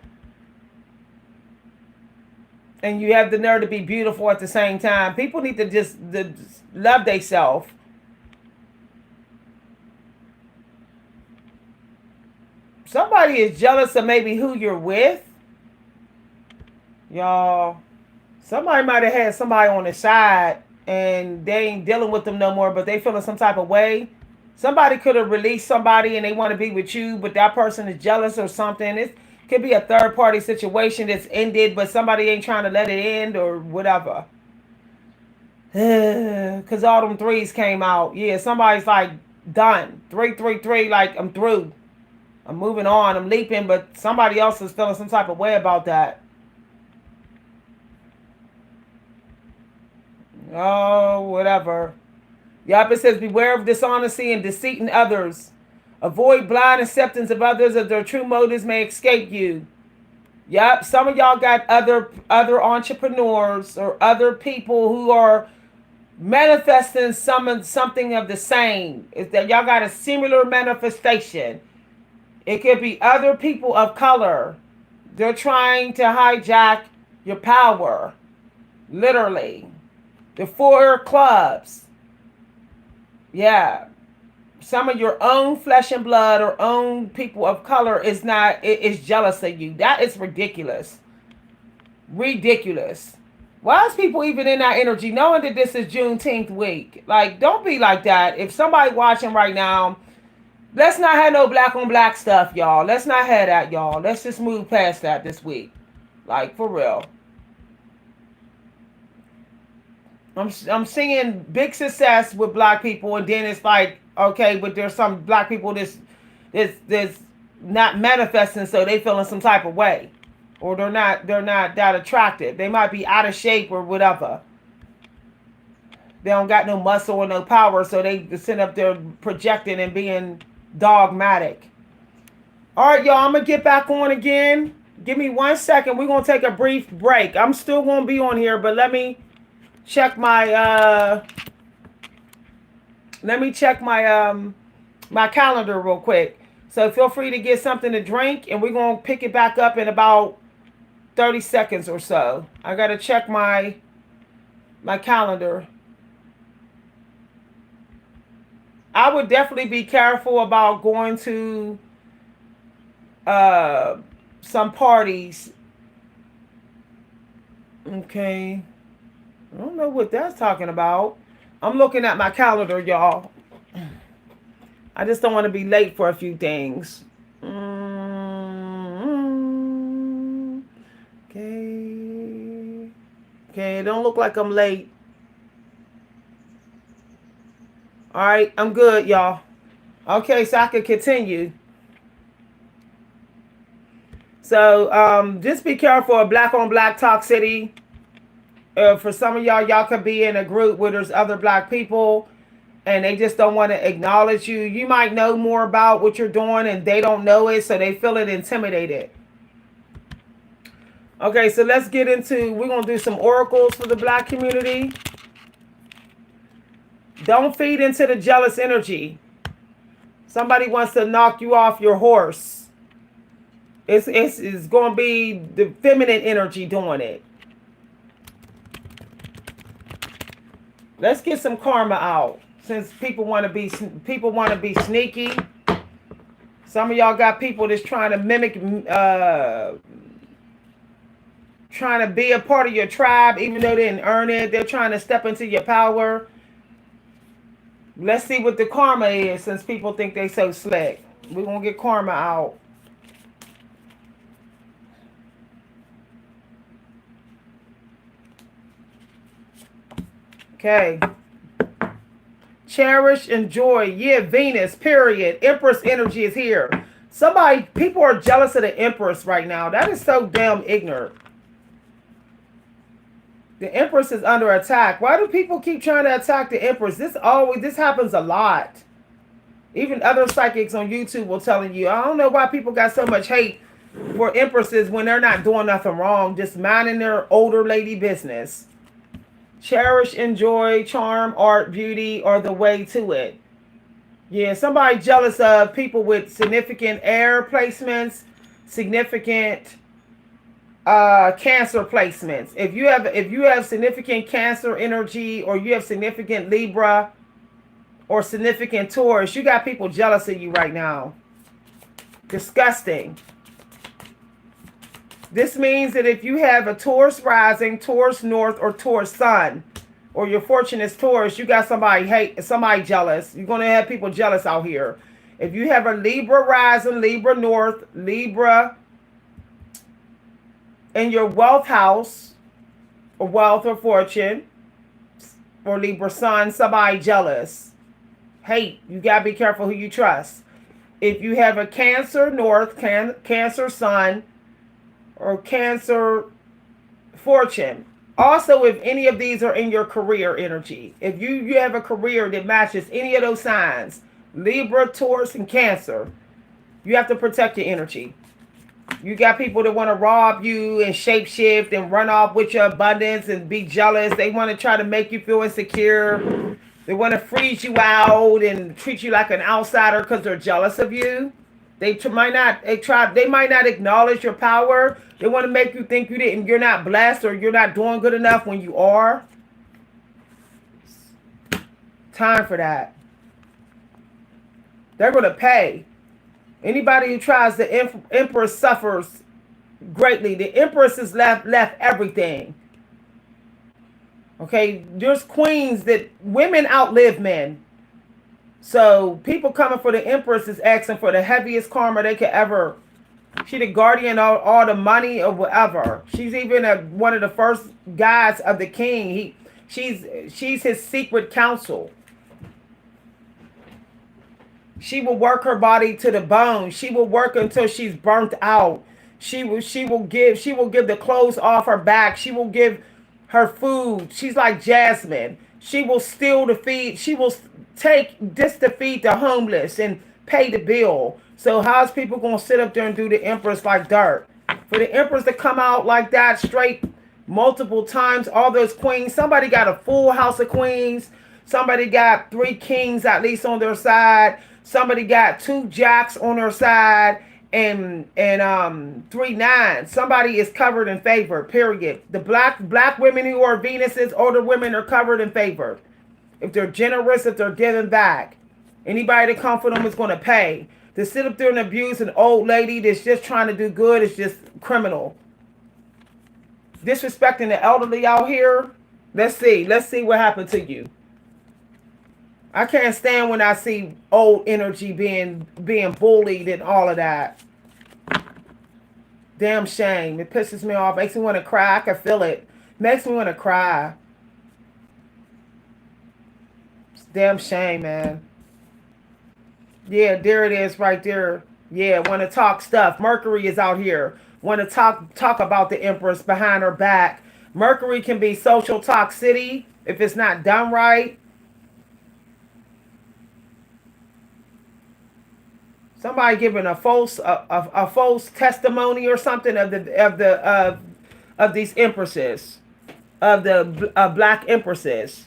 And you have the nerve to be beautiful at the same time. People need to just love themselves. Somebody is jealous of maybe who you're with. Y'all, somebody might have had somebody on the side and they ain't dealing with them no more, but they feeling some type of way. Somebody could have released somebody and they want to be with you, but that person is jealous or something. It could be a third party situation that's ended, but somebody ain't trying to let it end or whatever. Because all them threes came out. Yeah, somebody's like, done. 333, like, I'm through. I'm moving on. I'm leaping, but somebody else is feeling some type of way about that. Oh, whatever. Yup, it says, beware of dishonesty and deceit in others. Avoid blind acceptance of others as their true motives may escape you. Yup, some of y'all got other entrepreneurs or other people who are manifesting something of the same. Is that y'all got a similar manifestation. It could be other people of color. They're trying to hijack your power. Literally. The 4 clubs. Yeah. Some of your own flesh and blood or own people of color is jealous of you. That is ridiculous. Ridiculous. Why is people even in that energy knowing that this is Juneteenth week? Like, don't be like that. If somebody watching right now, let's not have no black on black stuff, y'all. Let's not have that, y'all. Let's just move past that this week. Like, for real. I'm seeing big success with black people, and then it's like, okay, but there's some black people that's not manifesting, so they feeling some type of way. Or they're not that attractive. They might be out of shape or whatever. They don't got no muscle or no power, so they sit up there projecting and being dogmatic. All right, y'all, I'm going to get back on again. Give me 1 second. We're going to take a brief break. I'm still going to be on here, but let me check my my calendar real quick. So feel free to get something to drink, and we're going to pick it back up in about 30 seconds or so. I got to check my calendar. I would definitely be careful about going to some parties. Okay. I don't know what that's talking about. I'm looking at my calendar, y'all. I just don't want to be late for a few things. Okay. Okay, don't look like I'm late. All right, I'm good, y'all. Okay, so I can continue. So just be careful of black on black toxicity. For some of y'all could be in a group where there's other black people and they just don't want to acknowledge you. You might know more about what you're doing and they don't know it, so they feel intimidated. Okay, so let's get into, we're going to do some oracles for the black community. Don't feed into the jealous energy. Somebody wants to knock you off your horse. It's going to be the feminine energy doing it. Let's get some karma out, since people want to be sneaky. Some of y'all got people that's trying to mimic, trying to be a part of your tribe, even though they didn't earn it. They're trying to step into your power. Let's see what the karma is, since people think they so slick. We're gonna get karma out. Okay. Cherish, enjoy. Yeah, Venus, period. Empress energy is here. People are jealous of the Empress right now. That is so damn ignorant. The Empress is under attack. Why do people keep trying to attack the Empress? This happens a lot. Even other psychics on YouTube will telling you. I don't know why people got so much hate for Empresses when they're not doing nothing wrong, just minding their older lady business. Cherish, enjoy, charm, art, beauty are the way to it. Yeah, somebody jealous of people with significant air placements, significant Cancer placements. If you have significant Cancer energy, or you have significant Libra or significant Taurus, you got people jealous of you right now. Disgusting. This means that if you have a Taurus rising, Taurus north, or Taurus sun, or your fortune is Taurus, you got somebody jealous. You're going to have people jealous out here. If you have a Libra rising, Libra north, Libra in your wealth house, or wealth or fortune, or Libra sun, somebody jealous. Hate. You got to be careful who you trust. If you have a Cancer north, Cancer sun, or Cancer fortune. Also, if any of these are in your career energy, if you have a career that matches any of those signs, Libra, Taurus, and Cancer, you have to protect your energy. You got people that want to rob you and shapeshift and run off with your abundance and be jealous. They want to try to make you feel insecure. They want to freeze you out and treat you like an outsider because they're jealous of you. They might not acknowledge your power. They want to make you think you're not blessed, or you're not doing good enough when you are. Time for that. They're going to pay. Anybody who tries, the Empress suffers greatly. The Empress has left everything. Okay, there's queens that women outlive men. So people coming for the Empress is asking for the heaviest karma they could ever. She the guardian of all the money or whatever. She's even one of the first guys of the king. She's his secret counsel. She will work her body to the bone. She will work until she's burnt out. She will give the clothes off her back. She will give her food. She's like Jasmine. She will steal to feed. She will take this to feed the homeless and pay the bill. So how's people going to sit up there and do the Empress like dirt? For the Empress to come out like that straight multiple times, all those queens, somebody got a full house of queens. Somebody got 3 kings at least on their side. Somebody got 2 jacks on their side and 3 nines. Somebody is covered and favored, period. The black women who are Venuses, older women, are covered and favored. If they're generous, if they're giving back. Anybody that come for them is going to pay. To sit up there and abuse an old lady that's just trying to do good is just criminal. Disrespecting the elderly out here. Let's see what happened to you. I can't stand when I see old energy being bullied and all of that. Damn shame. It pisses me off. Makes me want to cry. I can feel it. Makes me want to cry. It's damn shame, man. Yeah, there it is right there. Yeah, want to talk stuff. Mercury is out here. Want to talk about the Empress behind her back. Mercury can be social toxicity if it's not done right. Somebody giving a false testimony or something of these empresses, of the black empresses.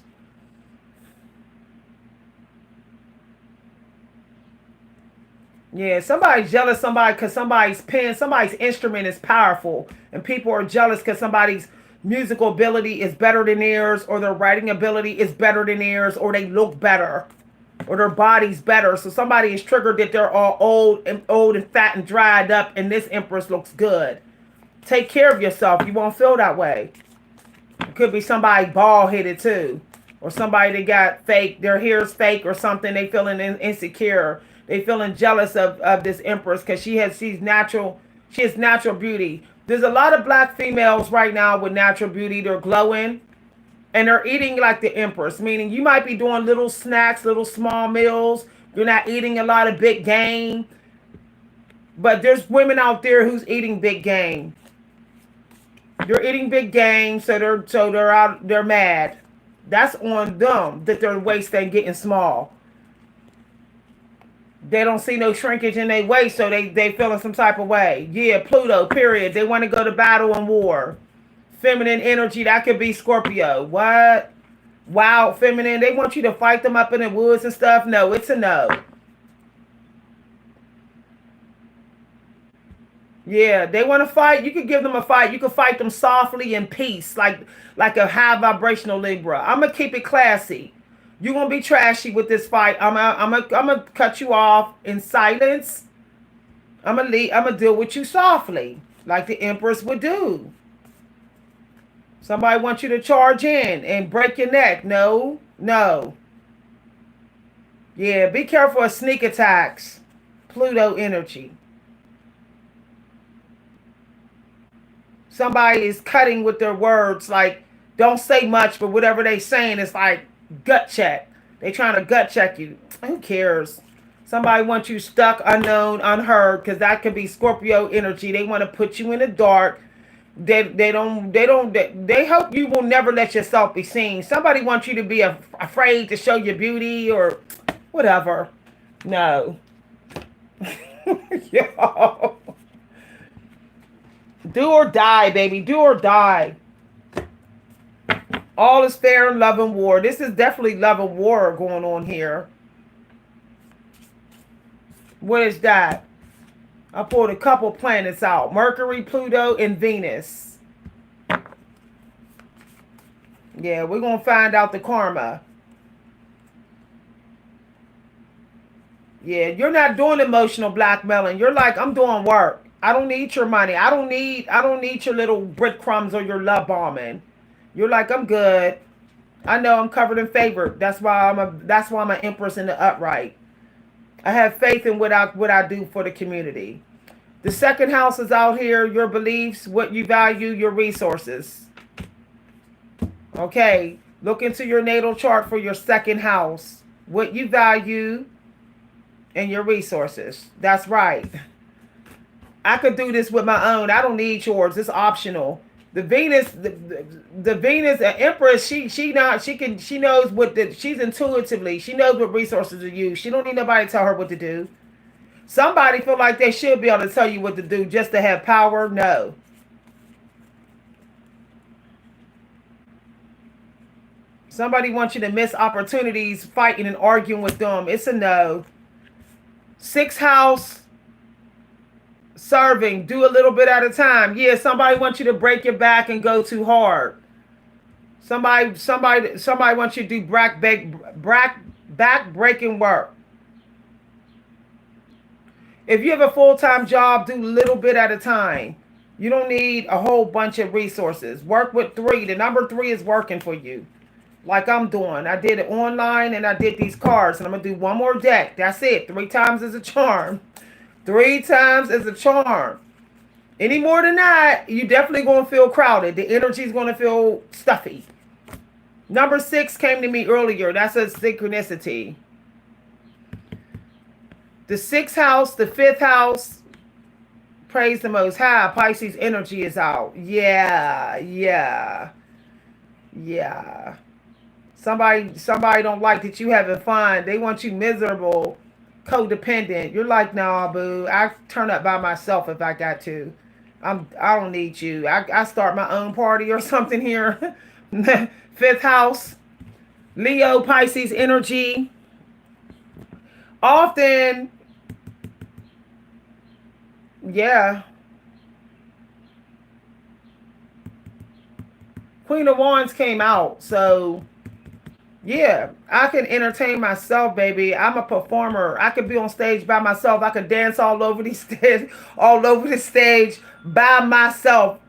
Yeah, somebody's jealous somebody because somebody's pen, somebody's instrument is powerful, and people are jealous because somebody's musical ability is better than theirs, or their writing ability is better than theirs, or they look better, or their body's better. So somebody is triggered that they're all old and fat and dried up, and this Empress looks good. Take care of yourself. You won't feel that way. It could be somebody bald-headed too, or somebody that got fake, their hair's fake or something. They feeling insecure. They feeling jealous of this Empress because she has natural beauty. There's a lot of black females right now with natural beauty. They're glowing. And they're eating like the Empress, meaning you might be doing little snacks, little small meals. You're not eating a lot of big game. But there's women out there who's eating big game. They're eating big game, so they're mad. That's on them that their waist ain't getting small. They don't see no shrinkage in their waist, so they feeling some type of way. Yeah, Pluto, period. They want to go to battle and war. Feminine energy, that could be Scorpio. What? Wow, feminine. They want you to fight them up in the woods and stuff. No, it's a no. Yeah, they want to fight. You can give them a fight. You can fight them softly in peace, like a high vibrational Libra. I'm gonna keep it classy. You're gonna be trashy with this fight. I'm gonna cut you off in silence. I'm gonna deal with you softly, like the Empress would do. Somebody wants you to charge in and break your neck. No, no. Yeah, be careful of sneak attacks. Pluto energy. Somebody is cutting with their words, like don't say much, but whatever they saying is like gut check. They trying to gut check you. Who cares? Somebody wants you stuck, unknown, unheard, because that could be Scorpio energy. They want to put you in the dark. They hope you will never let yourself be seen. Somebody wants you to be afraid to show your beauty or whatever. No. Yo. Do or die, baby. Do or die. All is fair in love and war. This is definitely love and war going on here. What is that? I pulled a couple planets out. Mercury, Pluto, and Venus. Yeah, we're going to find out the karma. Yeah, you're not doing emotional blackmailing. You're like, I'm doing work. I don't need your money. I don't need your little breadcrumbs or your love bombing. You're like, I'm good. I know I'm covered in favor. That's why I'm an Empress in the upright. I have faith in what I do for the community. The second house is out here, your beliefs, what you value, your resources. Okay, look into your natal chart for your second house. What you value and your resources. That's right. I could do this with my own. I don't need yours. It's optional. The Venus, the Venus Empress, she knows she's intuitively, she knows what resources to use. She don't need nobody to tell her what to do. Somebody feel like they should be able to tell you what to do just to have power. No. Somebody wants you to miss opportunities fighting and arguing with them. It's a no. Sixth house. Serving, do a little bit at a time. Yeah, somebody wants you to break your back and go too hard. Somebody wants you to do back breaking work. If you have a full-time job, do a little bit at a time. You don't need a whole bunch of resources. Work with 3. The number 3 is working for you. Like I'm doing. I did it online and I did these cards. And I'm going to do one more deck. That's it. 3 times is a charm. 3 times is a charm. Any more than that, you definitely going to feel crowded. The energy is going to feel stuffy. Number 6 came to me earlier. That's a synchronicity. The 6th house, the 5th house, praise the Most High. Pisces energy is out. Yeah. Somebody don't like that you having fun. They want you miserable. Codependent. You're like, nah, boo. I turn up by myself if I got to. I don't need you. I start my own party or something here. 5th house. Leo, Pisces energy. Often, yeah. Queen of Wands came out, so yeah, I can entertain myself, baby. I'm a performer. I could be on stage by myself. I could dance all over the stage by myself.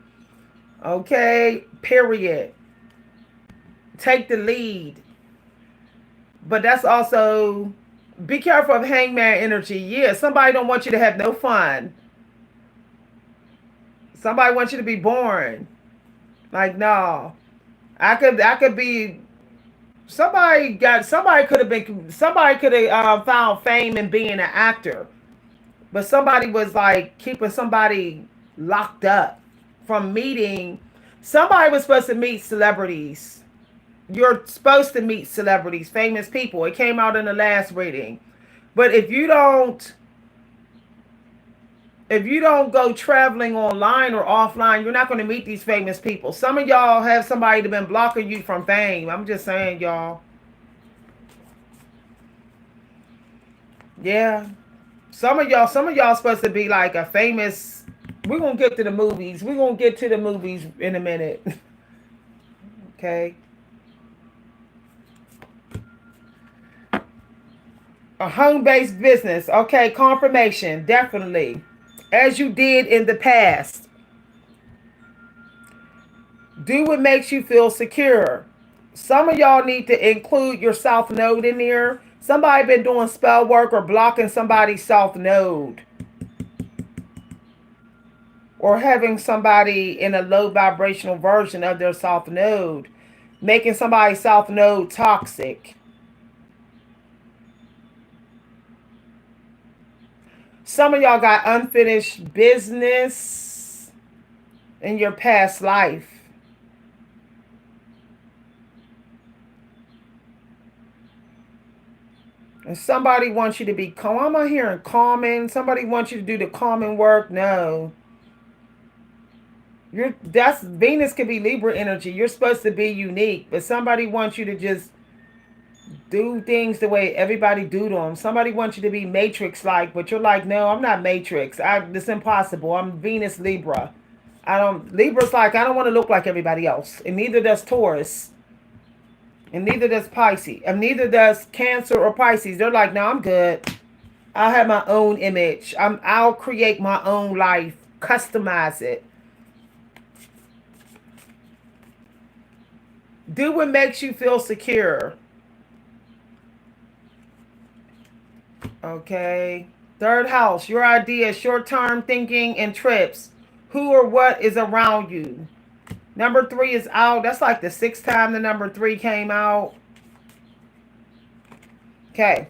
Okay, period. Take the lead. But that's also, be careful of hangman energy. Yeah, somebody don't want you to have no fun. Somebody wants you to be boring. Like, no. I could be. Somebody could have found fame in being an actor, but somebody was like keeping somebody locked up from meeting. Somebody was supposed to meet celebrities. You're supposed to meet celebrities, famous people. It came out in the last reading. But if you don't go traveling online or offline, you're not going to meet these famous people. Some of y'all have somebody that been blocking you from fame. I'm just saying, y'all. Yeah. Some of y'all supposed to be like a famous We're going to get to the movies. We're going to get to the movies in a minute. Okay. A home-based business. Okay, confirmation. Definitely. As you did in the past. Do what makes you feel secure. Some of y'all need to include your south node in there. Somebody been doing spell work or blocking somebody's south node. Or having somebody in a low vibrational version of their south node. Making somebody's south node toxic. Some of y'all got unfinished business in your past life. And somebody wants you to be calm. I'm not hearing calming. Somebody wants you to do the calming work. No. That's Venus could be Libra energy. You're supposed to be unique, but somebody wants you to just do things the way everybody do them. Somebody wants you to be Matrix-like, but you're like, no, I'm not Matrix. It's impossible. I'm Venus Libra. Libra's like, I don't want to look like everybody else. And neither does Taurus. And neither does Pisces. And neither does Cancer or Pisces. They're like, no, I'm good. I'll have my own image. I'll create my own life. Customize it. Do what makes you feel secure. Okay. Third house. Your ideas, short-term thinking, and trips. Who or what is around you? Number 3 is out. That's like the 6th time the number 3 came out. Okay.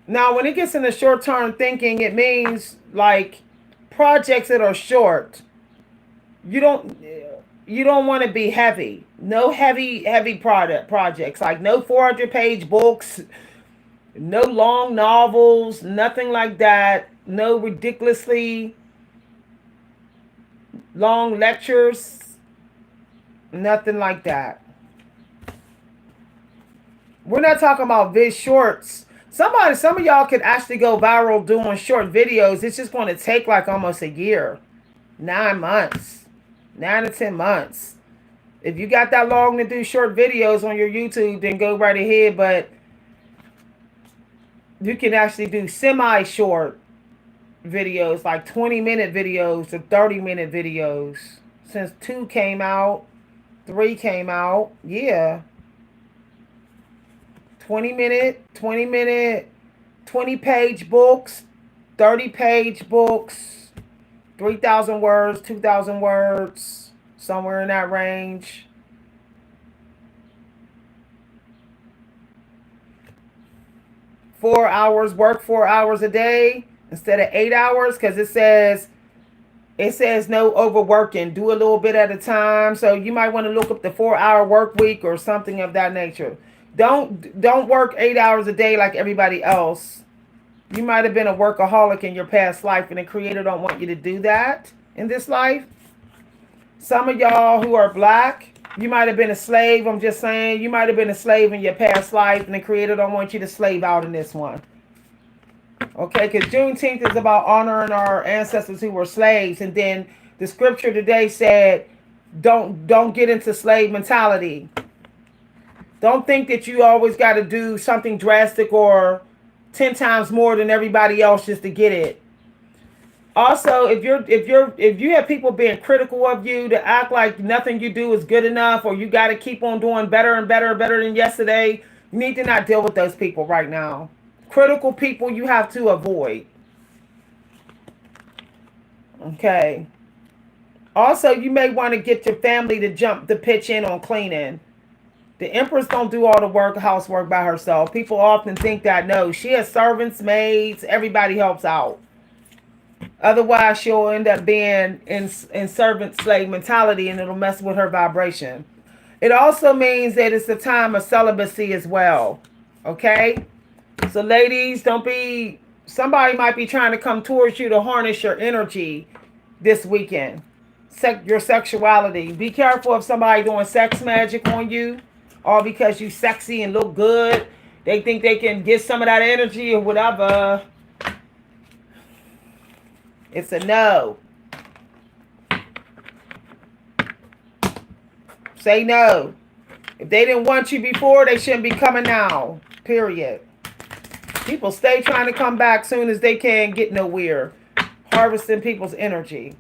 Now, when it gets into short-term thinking, it means like projects that are short. You don't want to be heavy. No heavy projects. Like no 400-page books. No long novels, nothing like that. No ridiculously long lectures. Nothing like that. We're not talking about shorts. Some of y'all could actually go viral doing short videos. It's just going to take like almost a year. 9 months. 9 to 10 months. If you got that long to do short videos on your YouTube, then go right ahead. But you can actually do semi-short videos, like 20-minute videos or 30-minute videos. Since 2 came out, 3 came out, yeah. 20-minute, 20-page books, 30-page books, 3,000 words, 2,000 words, somewhere in that range. Work 4 hours a day instead of 8 hours, because it says no overworking. Do a little bit at a time. So you might want to look up the 4-hour work week or something of that nature. Don't work 8 hours a day like everybody else. You might have been a workaholic in your past life, and the Creator don't want you to do that in this life. Some of y'all who are black, you might have been a slave. I'm just saying, you might have been a slave in your past life, and the Creator don't want you to slave out in this one. Okay, because Juneteenth is about honoring our ancestors who were slaves. And then the scripture today said, don't get into slave mentality. Don't think that you always got to do something drastic or 10 times more than everybody else just to get it. Also, if you have people being critical of you, to act like nothing you do is good enough, or you got to keep on doing better and better than yesterday, you need to not deal with those people right now. Critical people you have to avoid. Okay. Also, you may want to get your family to pitch in on cleaning. The Empress don't do all the housework by herself. People often think that. No, she has servants, maids, everybody helps out. Otherwise, she'll end up being in servant slave mentality, and it'll mess with her vibration. It also means that it's a time of celibacy as well. Okay? So ladies, somebody might be trying to come towards you to harness your energy this weekend. Your sexuality. Be careful of somebody doing sex magic on you, all because you sexy and look good. They think they can get some of that energy or whatever. It's a no. Say no. If they didn't want you before, they shouldn't be coming now. Period. People stay trying to come back soon as they can, get nowhere. Harvesting people's energy.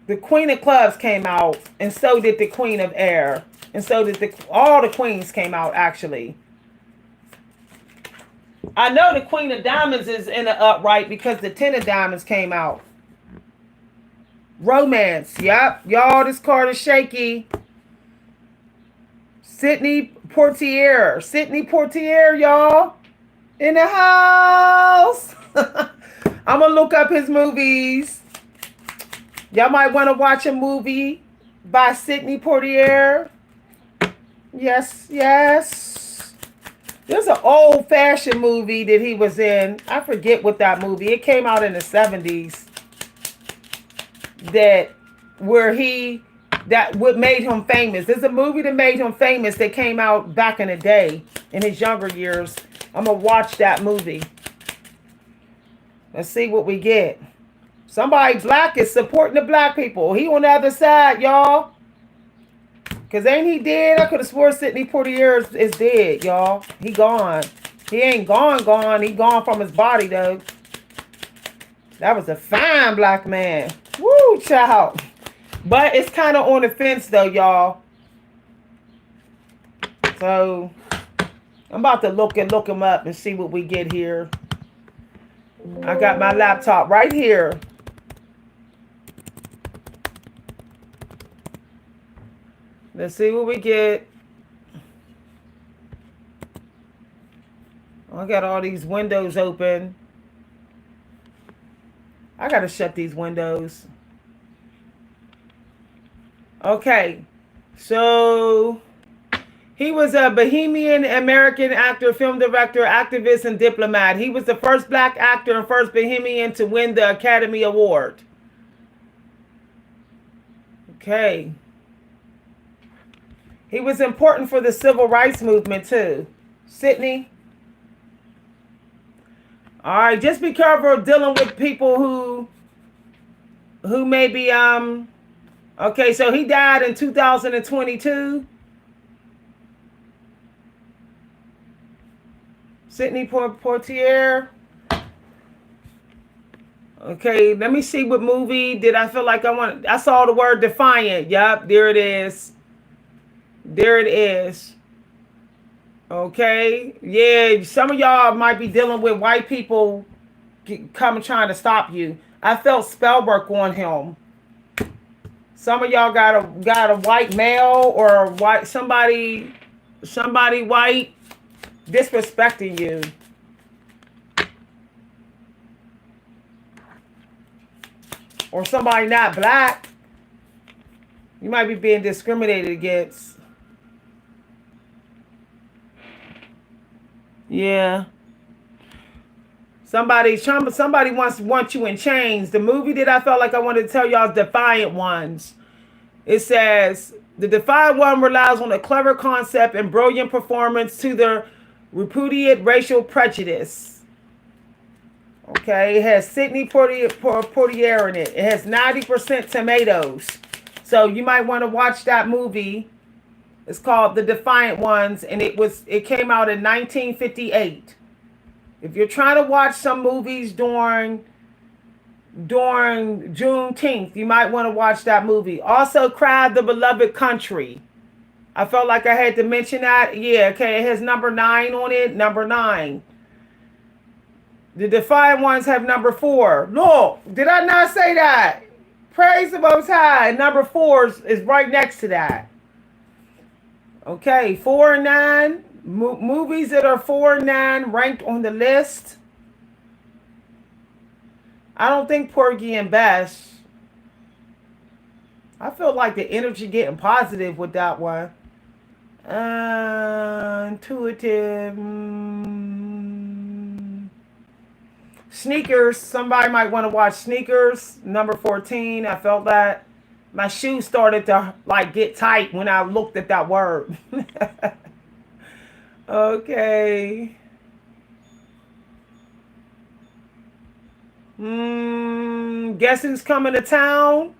The Queen of Clubs came out, and so did the Queen of Air. And so did all the queens came out, actually. I know the Queen of Diamonds is in the upright because the Ten of Diamonds came out. Romance. Yep. Y'all, this card is shaky. Sidney Poitier. Sidney Poitier, y'all. In the house. I'm going to look up his movies. Y'all might want to watch a movie by Sidney Poitier. Yes, yes. There's an old-fashioned movie that he was in. I forget what that movie. It came out in the 70s. What made him famous. There's a movie that made him famous that came out back in the day, in his younger years. I'm going to watch that movie. Let's see what we get. Somebody black is supporting the black people. He on the other side, y'all. Because ain't he dead? I could have swore Sidney Poitier is dead, y'all. He gone. He ain't gone. He gone from his body, though. That was a fine black man. Woo, child. But it's kind of on the fence, though, y'all. So, I'm about to look him up and see what we get here. I got my laptop right here. Let's see what we get. I got all these windows open. I got to shut these windows. Okay. So, he was a Bahamian American actor, film director, activist, and diplomat. He was the first black actor and first Bahamian to win the Academy Award. Okay. He was important for the civil rights movement, too. Sidney. All right, just be careful dealing with people who may be, okay, so he died in 2022. Sidney Poitier. Okay, let me see what movie did I feel like I wanted. I saw the word Defiant. Yup, there it is. There it is. Okay. Yeah, some of y'all might be dealing with white people coming trying to stop you. I felt spell work on him. Some of y'all got a white male or a white somebody white disrespecting you. Or somebody not black. You might be being discriminated against. Yeah. Somebody wants you in chains. The movie that I felt like I wanted to tell y'all is Defiant Ones. It says, the Defiant One relies on a clever concept and brilliant performance to the repudiate racial prejudice. Okay, it has Sidney Poitier in it. It has 90% tomatoes. So you might want to watch that movie. It's called The Defiant Ones, and it came out in 1958. If you're trying to watch some movies during Juneteenth, you might want to watch that movie. Also, Cry the Beloved Country. I felt like I had to mention that. Yeah, okay, it has number 9 on it. Number 9. The Defiant Ones have number 4. Look, did I not say that? Praise the Most High. Number 4 is right next to that. Okay, 4 and 9. Movies that are 4 and 9 ranked on the list. I don't think Porgy and Bess. I feel like the energy getting positive with that one. Intuitive. Sneakers. Somebody might want to watch Sneakers. Number 14. I felt that. My shoes started to like get tight when I looked at that word. Okay. Guess who's coming to town?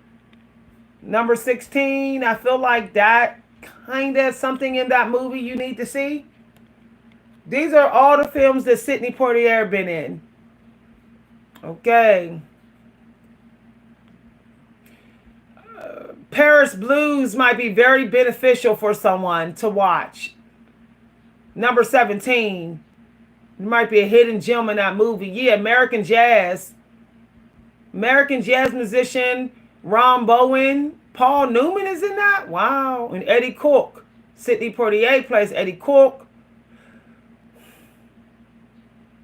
Number 16. I feel like that kind of something in that movie you need to see. These are all the films that Sidney Poitier been in. Okay. Paris Blues might be very beneficial for someone to watch. Number 17. There might be a hidden gem in that movie. Yeah, American Jazz. American jazz musician Ron Bowen. Paul Newman is in that? Wow. And Eddie Cook. Sidney Poitier plays Eddie Cook.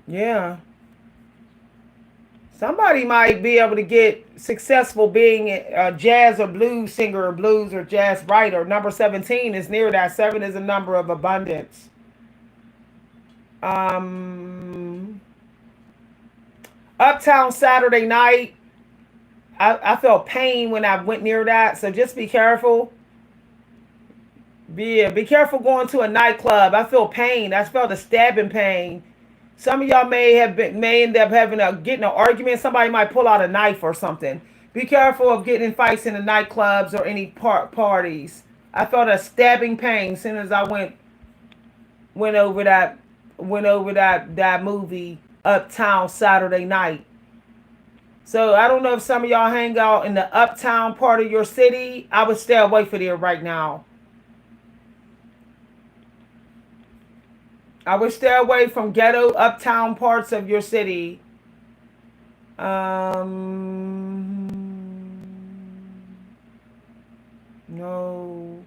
Yeah. Somebody might be able to get successful being a jazz or blues singer or blues or jazz writer. Number 17 is near that. 7 is a number of abundance. Uptown Saturday Night. I felt pain when I went near that, so just be careful. Be careful going to a nightclub. I feel pain. I felt a stabbing pain. Some of y'all may end up getting an argument. Somebody might pull out a knife or something. Be careful of getting in fights in the nightclubs or any parties. I felt a stabbing pain as soon as I went over that movie Uptown Saturday Night. So I don't know if some of y'all hang out in the uptown part of your city. I would stay away from there right now. I would stay away from ghetto uptown parts of your city. No.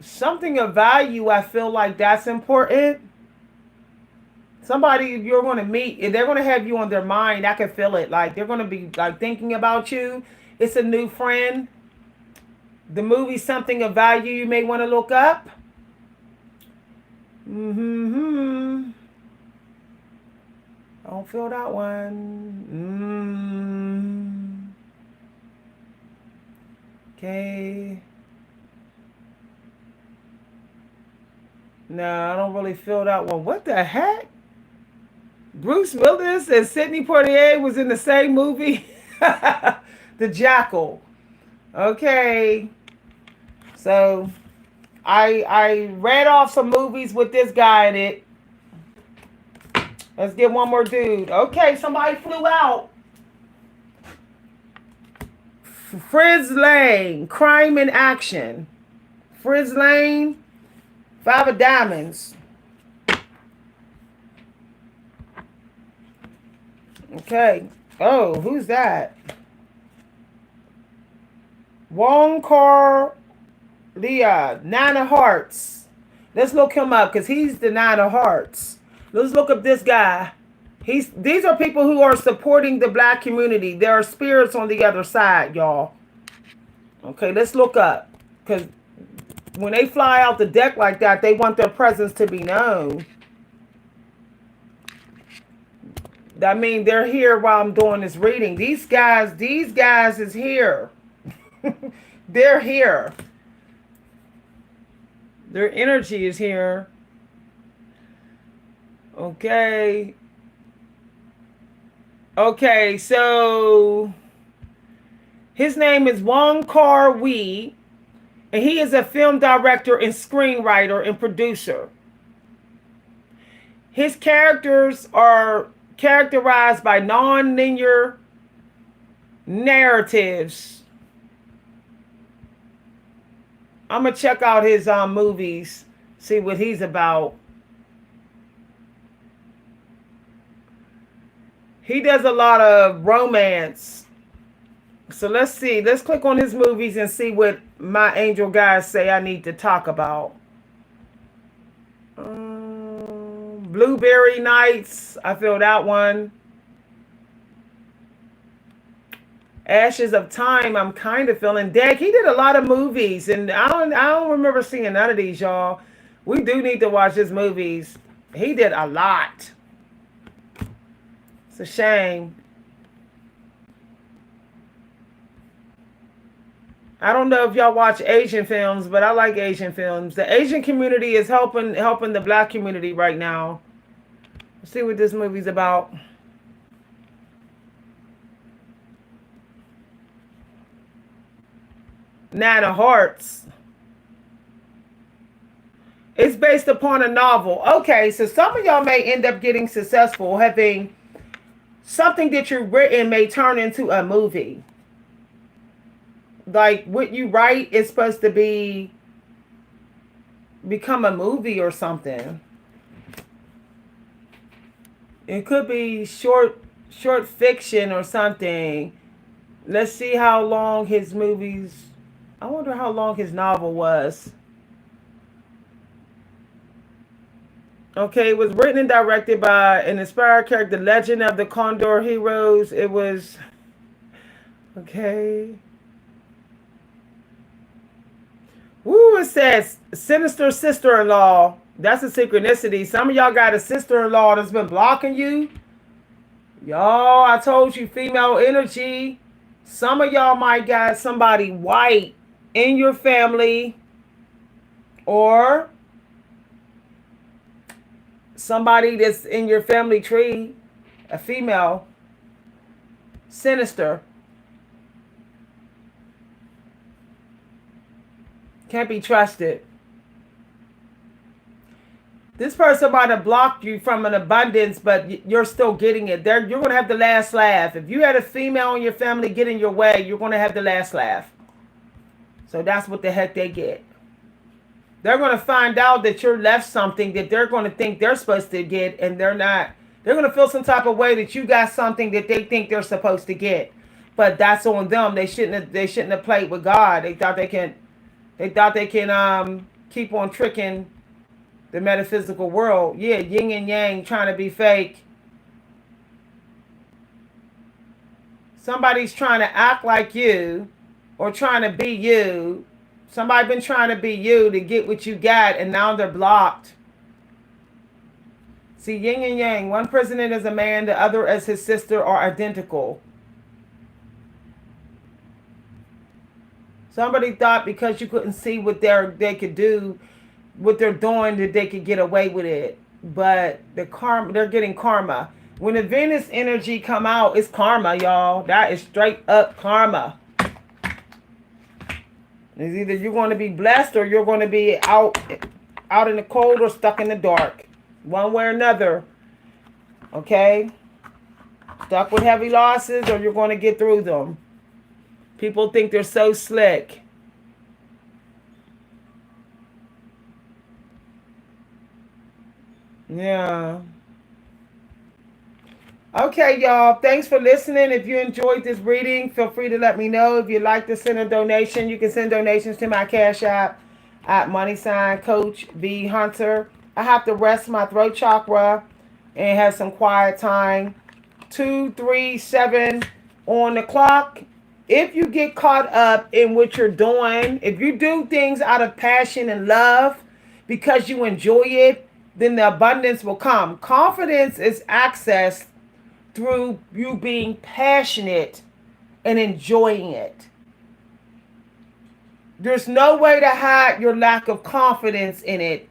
Something of value, I feel like that's important. Somebody you're going to meet, if they're going to have you on their mind, I can feel it. Like they're going to be like thinking about you. It's a new friend. The movie Something of Value you may want to look up. I don't feel that one. Okay. No, I don't really feel that one. What the heck? Bruce Willis and Sidney Poitier was in the same movie. The Jackal. Okay. So I read off some movies with this guy in it. Let's get one more dude. Okay, somebody flew out. Fritz Lang, Crime in Action. Fritz Lang, 5 of Diamonds. Okay. Oh, who's that? Wong Kar Leah, 9 of Hearts. Let's look him up because he's the 9 of Hearts. Let's look up this guy. These are people who are supporting the black community. There are spirits on the other side, y'all. Okay, let's look up. Because when they fly out the deck like that, they want their presence to be known. I mean, they're here while I'm doing this reading. These guys is here. They're here. Their energy is here. Okay. Okay, so his name is Wong Kar Wee, and he is a film director and screenwriter and producer. His characters are characterized by non-linear narratives. I'm going to check out his movies, see what he's about. He does a lot of romance. So let's see. Let's click on his movies and see what my angel guys say I need to talk about. Blueberry Nights. I feel that one. Ashes of Time. I'm kind of feeling. Dag, he did a lot of movies, and I don't remember seeing none of these, y'all. We do need to watch his movies. He did a lot. It's a shame. I don't know if y'all watch Asian films, but I like Asian films. The Asian community is helping the black community right now. Let's see what this movie's about. Nine of Hearts. It's based upon a novel. Okay, so some of y'all may end up getting successful, having something that you've written may turn into a movie. Like what you write is supposed to become a movie or something. It could be short fiction or something. Let's see how long his movies. I wonder how long his novel was. Okay, it was written and directed by an inspired character, Legend of the Condor Heroes. It was okay. Woo, it says sinister sister-in-law. That's a synchronicity. Some of y'all got a sister-in-law that's been blocking you. Y'all, I told you, female energy. Some of y'all might got somebody white in your family, or somebody that's in your family tree, a female, sinister. Can't be trusted. This person might have blocked you from an abundance, but you're still getting it. You're going to have the last laugh. If you had a female in your family get in your way, you're going to have the last laugh. So that's what the heck they get. They're going to find out that you're left something that they're going to think they're supposed to get, and they're not. They're going to feel some type of way that you got something that they think they're supposed to get. But that's on them. They shouldn't have played with God. They thought they can keep on tricking the metaphysical world. Yeah, yin and yang trying to be fake. Somebody's trying to act like you or trying to be you. Somebody been trying to be you to get what you got, and now they're blocked. See, yin and yang. One person as a man, the other as his sister are identical. Somebody thought because you couldn't see what they could do, what they're doing, that they could get away with it. But they're getting karma. When the Venus energy come out, it's karma, y'all. That is straight up karma. It's either you're going to be blessed or you're going to be out in the cold or stuck in the dark. One way or another. Okay? Stuck with heavy losses, or you're going to get through them. People think they're so slick. Yeah. Okay, y'all. Thanks for listening. If you enjoyed this reading, feel free to let me know. If you'd like to send a donation, you can send donations to my Cash App at Coach V Hunter. I have to rest my throat chakra and have some quiet time. 237 on the clock. If you get caught up in what you're doing, if you do things out of passion and love because you enjoy it, then the abundance will come. Confidence is accessed through you being passionate and enjoying it. There's no way to hide your lack of confidence in it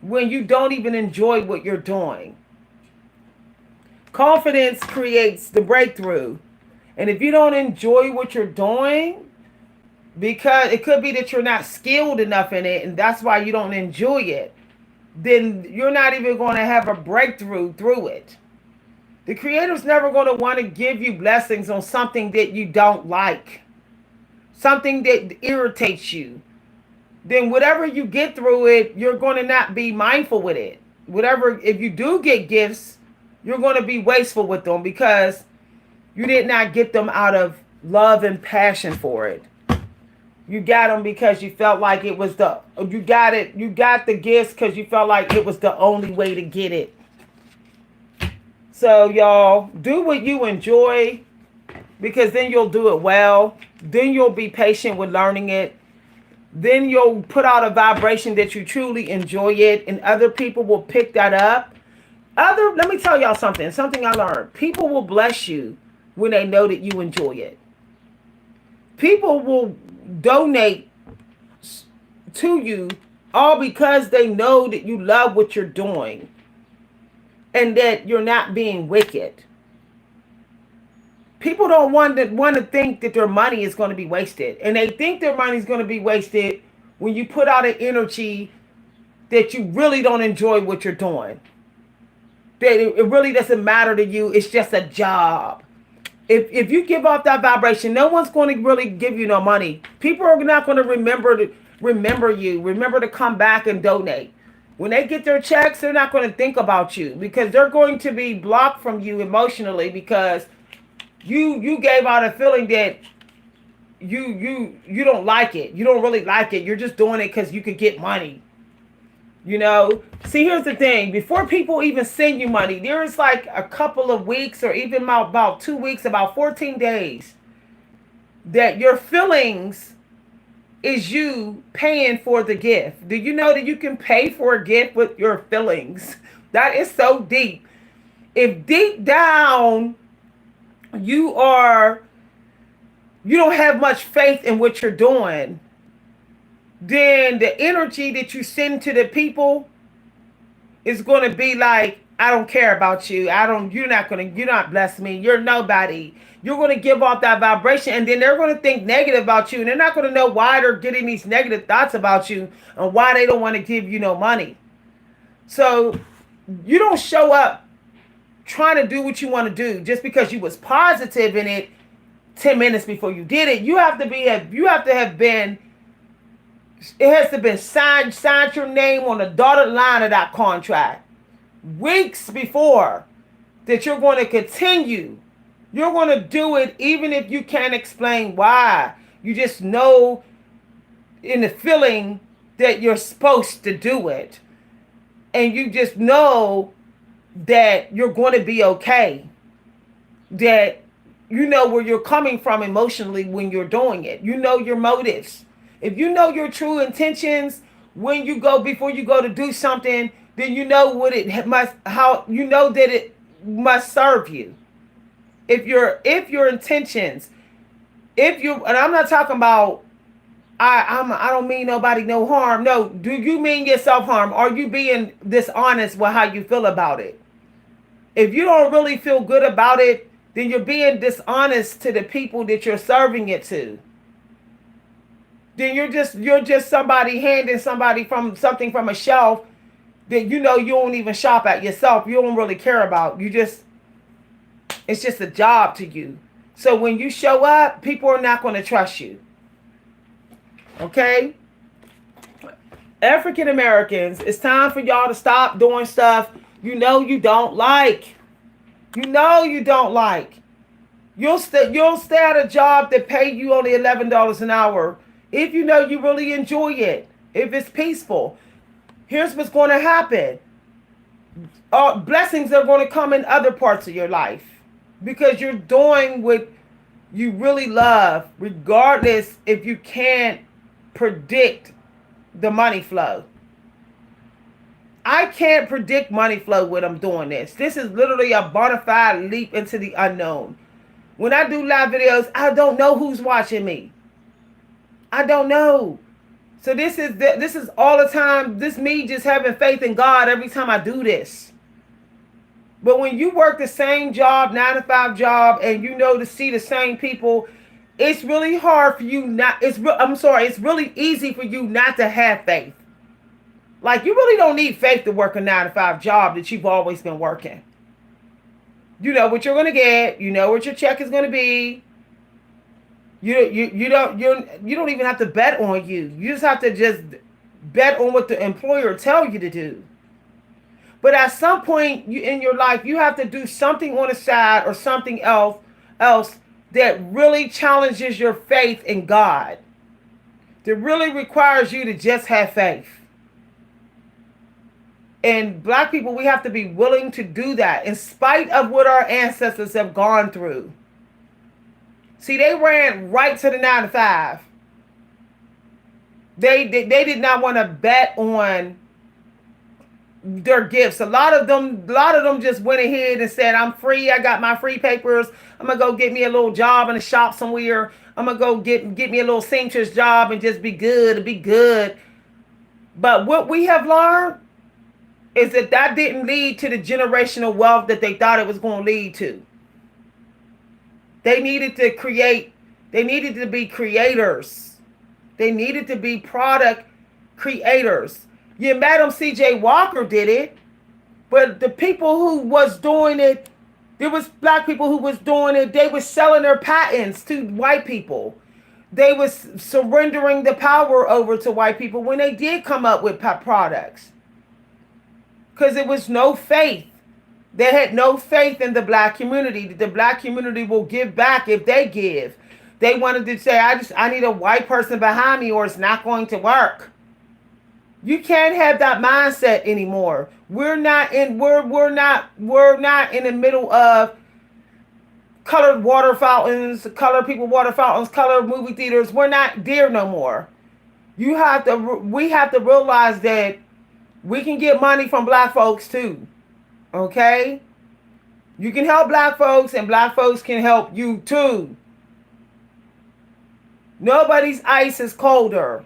when you don't even enjoy what you're doing. Confidence creates the breakthrough. And if you don't enjoy what you're doing, because it could be that you're not skilled enough in it, and that's why you don't enjoy it, then you're not even going to have a breakthrough through it. The Creator's never going to want to give you blessings on something that you don't like, something that irritates you. Then whatever you get through it, you're going to not be mindful with it. If you do get gifts, you're going to be wasteful with them because you did not get them out of love and passion for it. You got them because you felt like it was you got the gifts because you felt like it was the only way to get it. So y'all, do what you enjoy, because then you'll do it well. Then you'll be patient with learning it. Then you'll put out a vibration that you truly enjoy it, and other people will pick that up. Let me tell y'all something I learned. People will bless you when they know that you enjoy it. People will donate to you, all because they know that you love what you're doing and that you're not being wicked. People don't want to think that their money is going to be wasted, and they think their money is going to be wasted when you put out an energy that you really don't enjoy what you're doing. That it really doesn't matter to you. It's just a job. If you give off that vibration, no one's going to really give you no money. People are not going to remember you. Remember to come back and donate. When they get their checks, they're not going to think about you because they're going to be blocked from you emotionally because you gave out a feeling that you don't like it. You don't really like it. You're just doing it because you could get money. You know, see, here's the thing. Before people even send you money, there is like a couple of weeks or even about 2 weeks, about 14 days that your feelings is you paying for the gift. Do you know that you can pay for a gift with your feelings? That is so deep. If deep down you don't have much faith in what you're doing, then the energy that you send to the people is going to be like, I don't care about you. You're not bless me. You're nobody. You're going to give off that vibration, and then they're going to think negative about you, and they're not going to know why they're getting these negative thoughts about you and why they don't want to give you no money. So you don't show up trying to do what you want to do just because you was positive in it 10 minutes before you did it. It has to be signed your name on the dotted line of that contract weeks before that you're going to continue. You're going to do it even if you can't explain why. You just know in the feeling that you're supposed to do it. And you just know that you're going to be okay. That you know where you're coming from emotionally when you're doing it. You know your motives. If you know your true intentions before you go to do something, then you know that it must serve you. If your intentions, and I'm not talking about I don't mean nobody no harm. No, do you mean yourself harm? Are you being dishonest with how you feel about it? If you don't really feel good about it, then you're being dishonest to the people that you're serving it to. Then you're just somebody handing somebody something from a shelf that you don't even shop at yourself. You don't really care about. It's just a job to you. So when you show up, people are not going to trust you. Okay? African Americans, it's time for y'all to stop doing stuff you don't like. You don't like. You'll stay at a job that pay you only $11 an hour if you know you really enjoy it, if it's peaceful. Here's what's going to happen. Blessings are going to come in other parts of your life because you're doing what you really love, regardless if you can't predict the money flow. I can't predict money flow when I'm doing this. This is literally a bona fide leap into the unknown. When I do live videos, I don't know who's watching me. I don't know. So this is all the time. This me just having faith in God every time I do this. But when you work the same job, 9-to-5 job, and to see the same people, it's really hard for you it's really easy for you not to have faith. Like, you really don't need faith to work a 9-to-5 job that you've always been working. You know what you're going to get. You know what your check is going to be. You don't even have to bet on you. You just have to just bet on what the employer tell you to do. But at some point in your life, you have to do something on the side or something else that really challenges your faith in God. That really requires you to just have faith. And Black people, we have to be willing to do that in spite of what our ancestors have gone through. See, they ran right to the 9-to-5. They did not want to bet on their gifts. A lot of them just went ahead and said, I'm free. I got my free papers. I'm gonna go get me a little job in a shop somewhere. I'm gonna go get me a little seamstress job and just be good and be good. But what we have learned is that that didn't lead to the generational wealth that they thought it was going to lead to. They needed to create, they needed to be creators. They needed to be product creators. Yeah, Madam C.J. Walker did it, but the people who was doing it, there was black people who was doing it, they were selling their patents to white people. They was surrendering the power over to white people when they did come up with products. Because it was no faith. They had no faith in the black community. The black community will give back if they give. They wanted to say, I need a white person behind me or it's not going to work. You can't have that mindset anymore. We're not in the middle of colored water fountains, colored people water fountains, colored movie theaters. We're not there no more. We have to realize that we can get money from black folks too. Okay? You can help black folks and black folks can help you too. Nobody's ice is colder.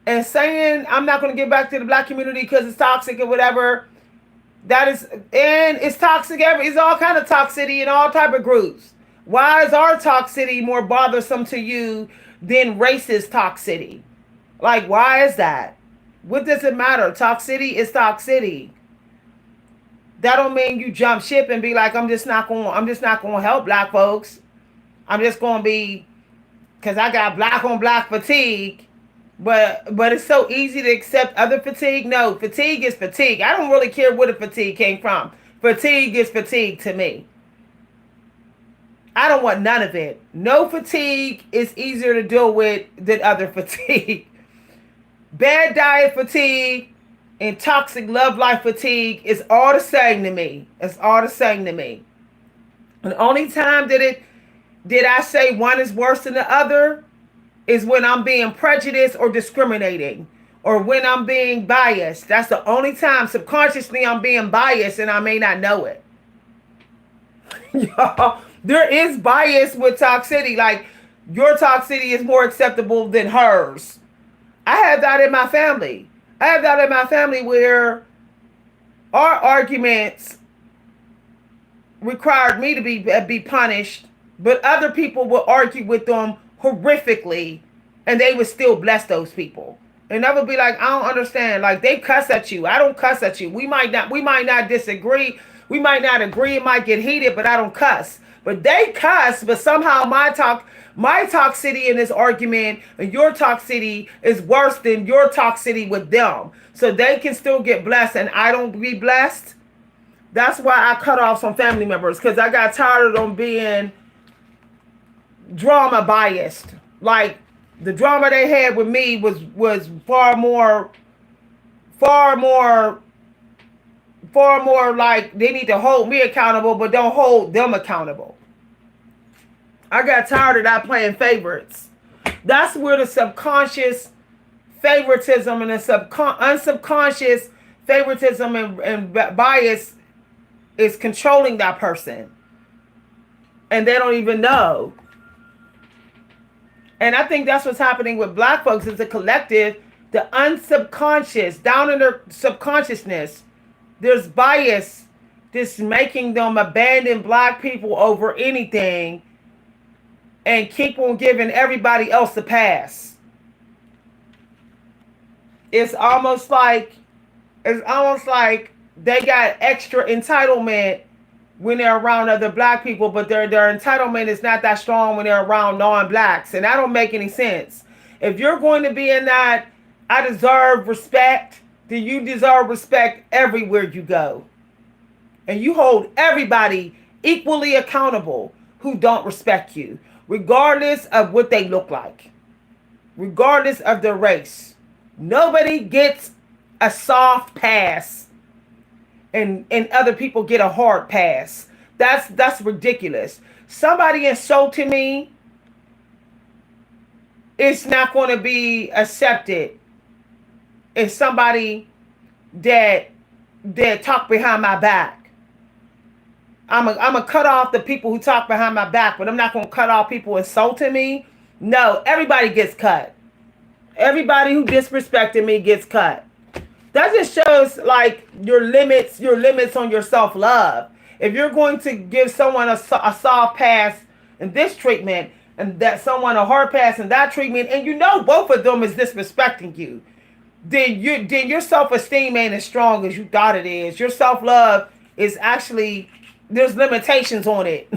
And saying I'm not going to give back to the black community because it's toxic or whatever, that is, and it's toxic. It's all kind of toxicity in all type of groups. Why is our toxicity more bothersome to you than racist toxicity? Like, why is that? What does it matter? Toxicity is toxicity. That don't mean you jump ship and be like, I'm just not going to help black folks. I'm just going to be, because I got black on black fatigue. But it's so easy to accept other fatigue. No, fatigue is fatigue. I don't really care where the fatigue came from. Fatigue is fatigue to me. I don't want none of it. No fatigue is easier to deal with than other fatigue. Bad diet fatigue and toxic love life fatigue is all the same to me. It's all the same to me. And the only time did I say one is worse than the other is when I'm being prejudiced or discriminating or when I'm being biased. That's the only time subconsciously I'm being biased and I may not know it. Y'all, there is bias with toxicity. Like, your toxicity is more acceptable than hers. I have that in my family. I have that in my family where our arguments required me to be punished, but other people will argue with them horrifically, and they would still bless those people. And I would be like, I don't understand. Like, they cuss at you. I don't cuss at you. We might not disagree. We might not agree. It might get heated, but I don't cuss. But they cuss, but somehow my toxicity in this argument and your toxicity is worse than your toxicity with them. So they can still get blessed and I don't be blessed. That's why I cut off some family members, because I got tired of them being drama biased. Like, the drama they had with me was far more like they need to hold me accountable, but don't hold them accountable. I got tired of that playing favorites. That's where the subconscious favoritism and the unsubconscious favoritism and bias is controlling that person. And they don't even know. And I think that's what's happening with black folks as a collective. The unsubconscious, down in their subconsciousness, there's bias that's making them abandon black people over anything and keep on giving everybody else a pass. It's almost like they got extra entitlement when they're around other black people, but their entitlement is not that strong when they're around non-blacks. And that don't make any sense. If you're going to be in that, I deserve respect, then you deserve respect everywhere you go. And you hold everybody equally accountable who don't respect you, regardless of what they look like, regardless of their race. Nobody gets a soft pass and other people get a hard pass. That's ridiculous. Somebody insulted me, it's not going to be accepted is somebody that talk behind my back. I'm a cut off the people who talk behind my back, but I'm not gonna cut off people insulting me. No, everybody gets cut. Everybody who disrespected me gets cut. That just shows like your limits on your self-love. If you're going to give someone a soft pass in this treatment and that someone a hard pass in that treatment, and you know both of them is disrespecting you, then your self-esteem ain't as strong as you thought it is. Your self-love is actually, there's limitations on it.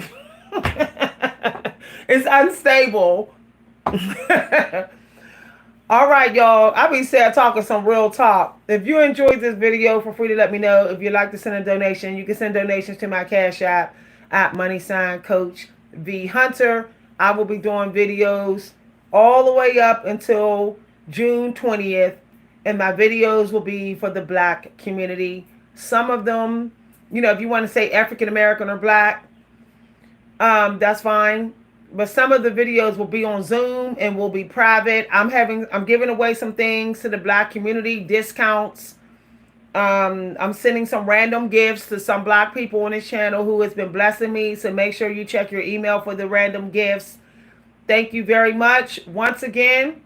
It's unstable. All right, y'all. I be said talking some real talk. If you enjoyed this video, feel free to let me know. If you'd like to send a donation, you can send donations to my Cash App at #Coach V Hunter. I will be doing videos all the way up until June 20th, and my videos will be for the Black community. Some of them, you know, if you want to say African American or Black, that's fine. But some of the videos will be on Zoom and will be private. I'm giving away some things to the Black community, discounts. I'm sending some random gifts to some Black people on this channel who has been blessing me. So make sure you check your email for the random gifts. Thank you very much. Once again,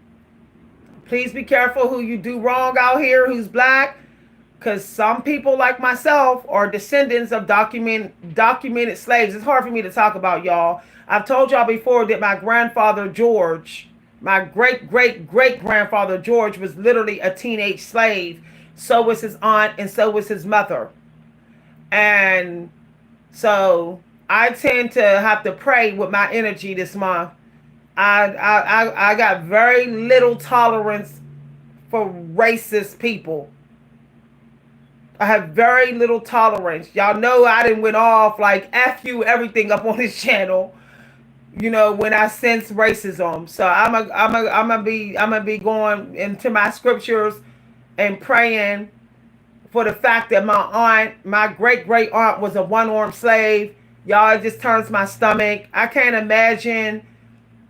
please be careful who you do wrong out here who's Black, because some people like myself are descendants of documented slaves. It's hard for me to talk about, y'all. I've told y'all before that my grandfather George, my great-great-great-grandfather George, was literally a teenage slave. So was his aunt and so was his mother. And so I tend to have to pray with my energy this month. I got very little tolerance for racist people. I have very little tolerance. Y'all know I done went off like F you everything up on this channel, you know, when I sense racism. So I'm gonna be going into my scriptures and praying for the fact that my great aunt was a one-armed slave. Y'all, it just turns my stomach. I can't imagine,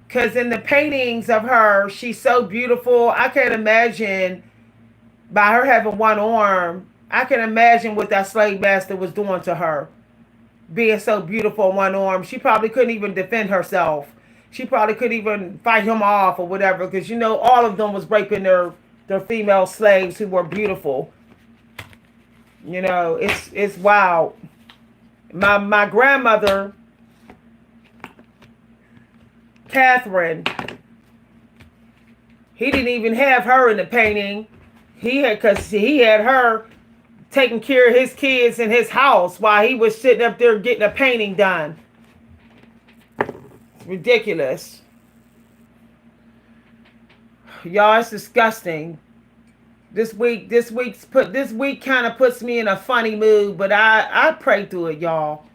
because in the paintings of her, she's so beautiful. I can't imagine, by her having one arm, I can imagine what that slave master was doing to her. Being so beautiful on one arm, she probably couldn't even defend herself. She probably couldn't even fight him off or whatever, because you know all of them was raping their female slaves who were beautiful. You know, it's wild. My grandmother, Catherine, he didn't even have her in the painting. Because he had her taking care of his kids in his house while he was sitting up there getting a painting done. It's ridiculous. Y'all, it's disgusting. This week kind of puts me in a funny mood, but I pray through it, y'all.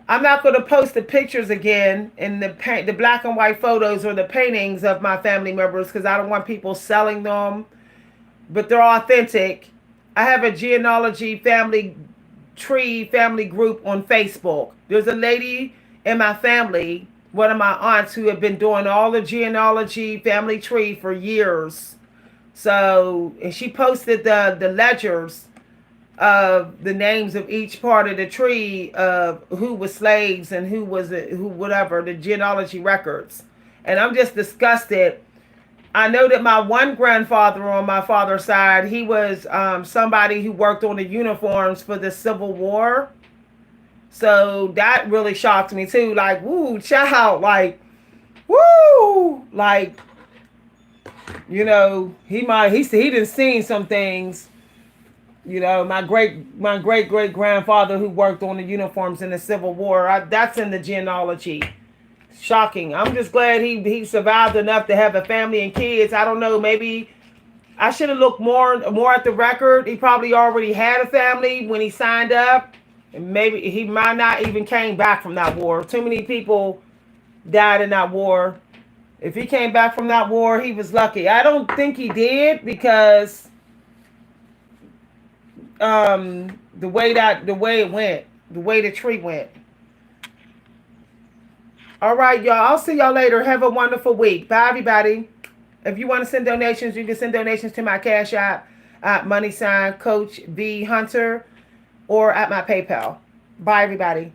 I'm not going to post the pictures again in the black and white photos or the paintings of my family members, because I don't want people selling them, but they're authentic. I have a genealogy family group on Facebook. There's a lady in my family, one of my aunts, who have been doing all the genealogy family tree for years. So, and she posted the ledgers of the names of each part of the tree of who was slaves and who whatever, the genealogy records. And I'm just disgusted. I know that my one grandfather on my father's side, he was somebody who worked on the uniforms for the Civil War. So that really shocked me too. Like, woo, child, like, woo, like, you know, he done seen some things. You know, my great grandfather who worked on the uniforms in the Civil War, that's in the genealogy. Shocking. I'm just glad he survived enough to have a family and kids. I don't know, maybe I should have looked more at the record. He probably already had a family when he signed up, and maybe he might not even came back from that war. Too many people died in that war. If he came back from that war, he was lucky. I don't think he did, because the way it went, the way the tree went. All right, y'all. I'll see y'all later. Have a wonderful week. Bye, everybody. If you want to send donations, you can send donations to my Cash App at money sign Coach B Hunter or at my PayPal. Bye, everybody.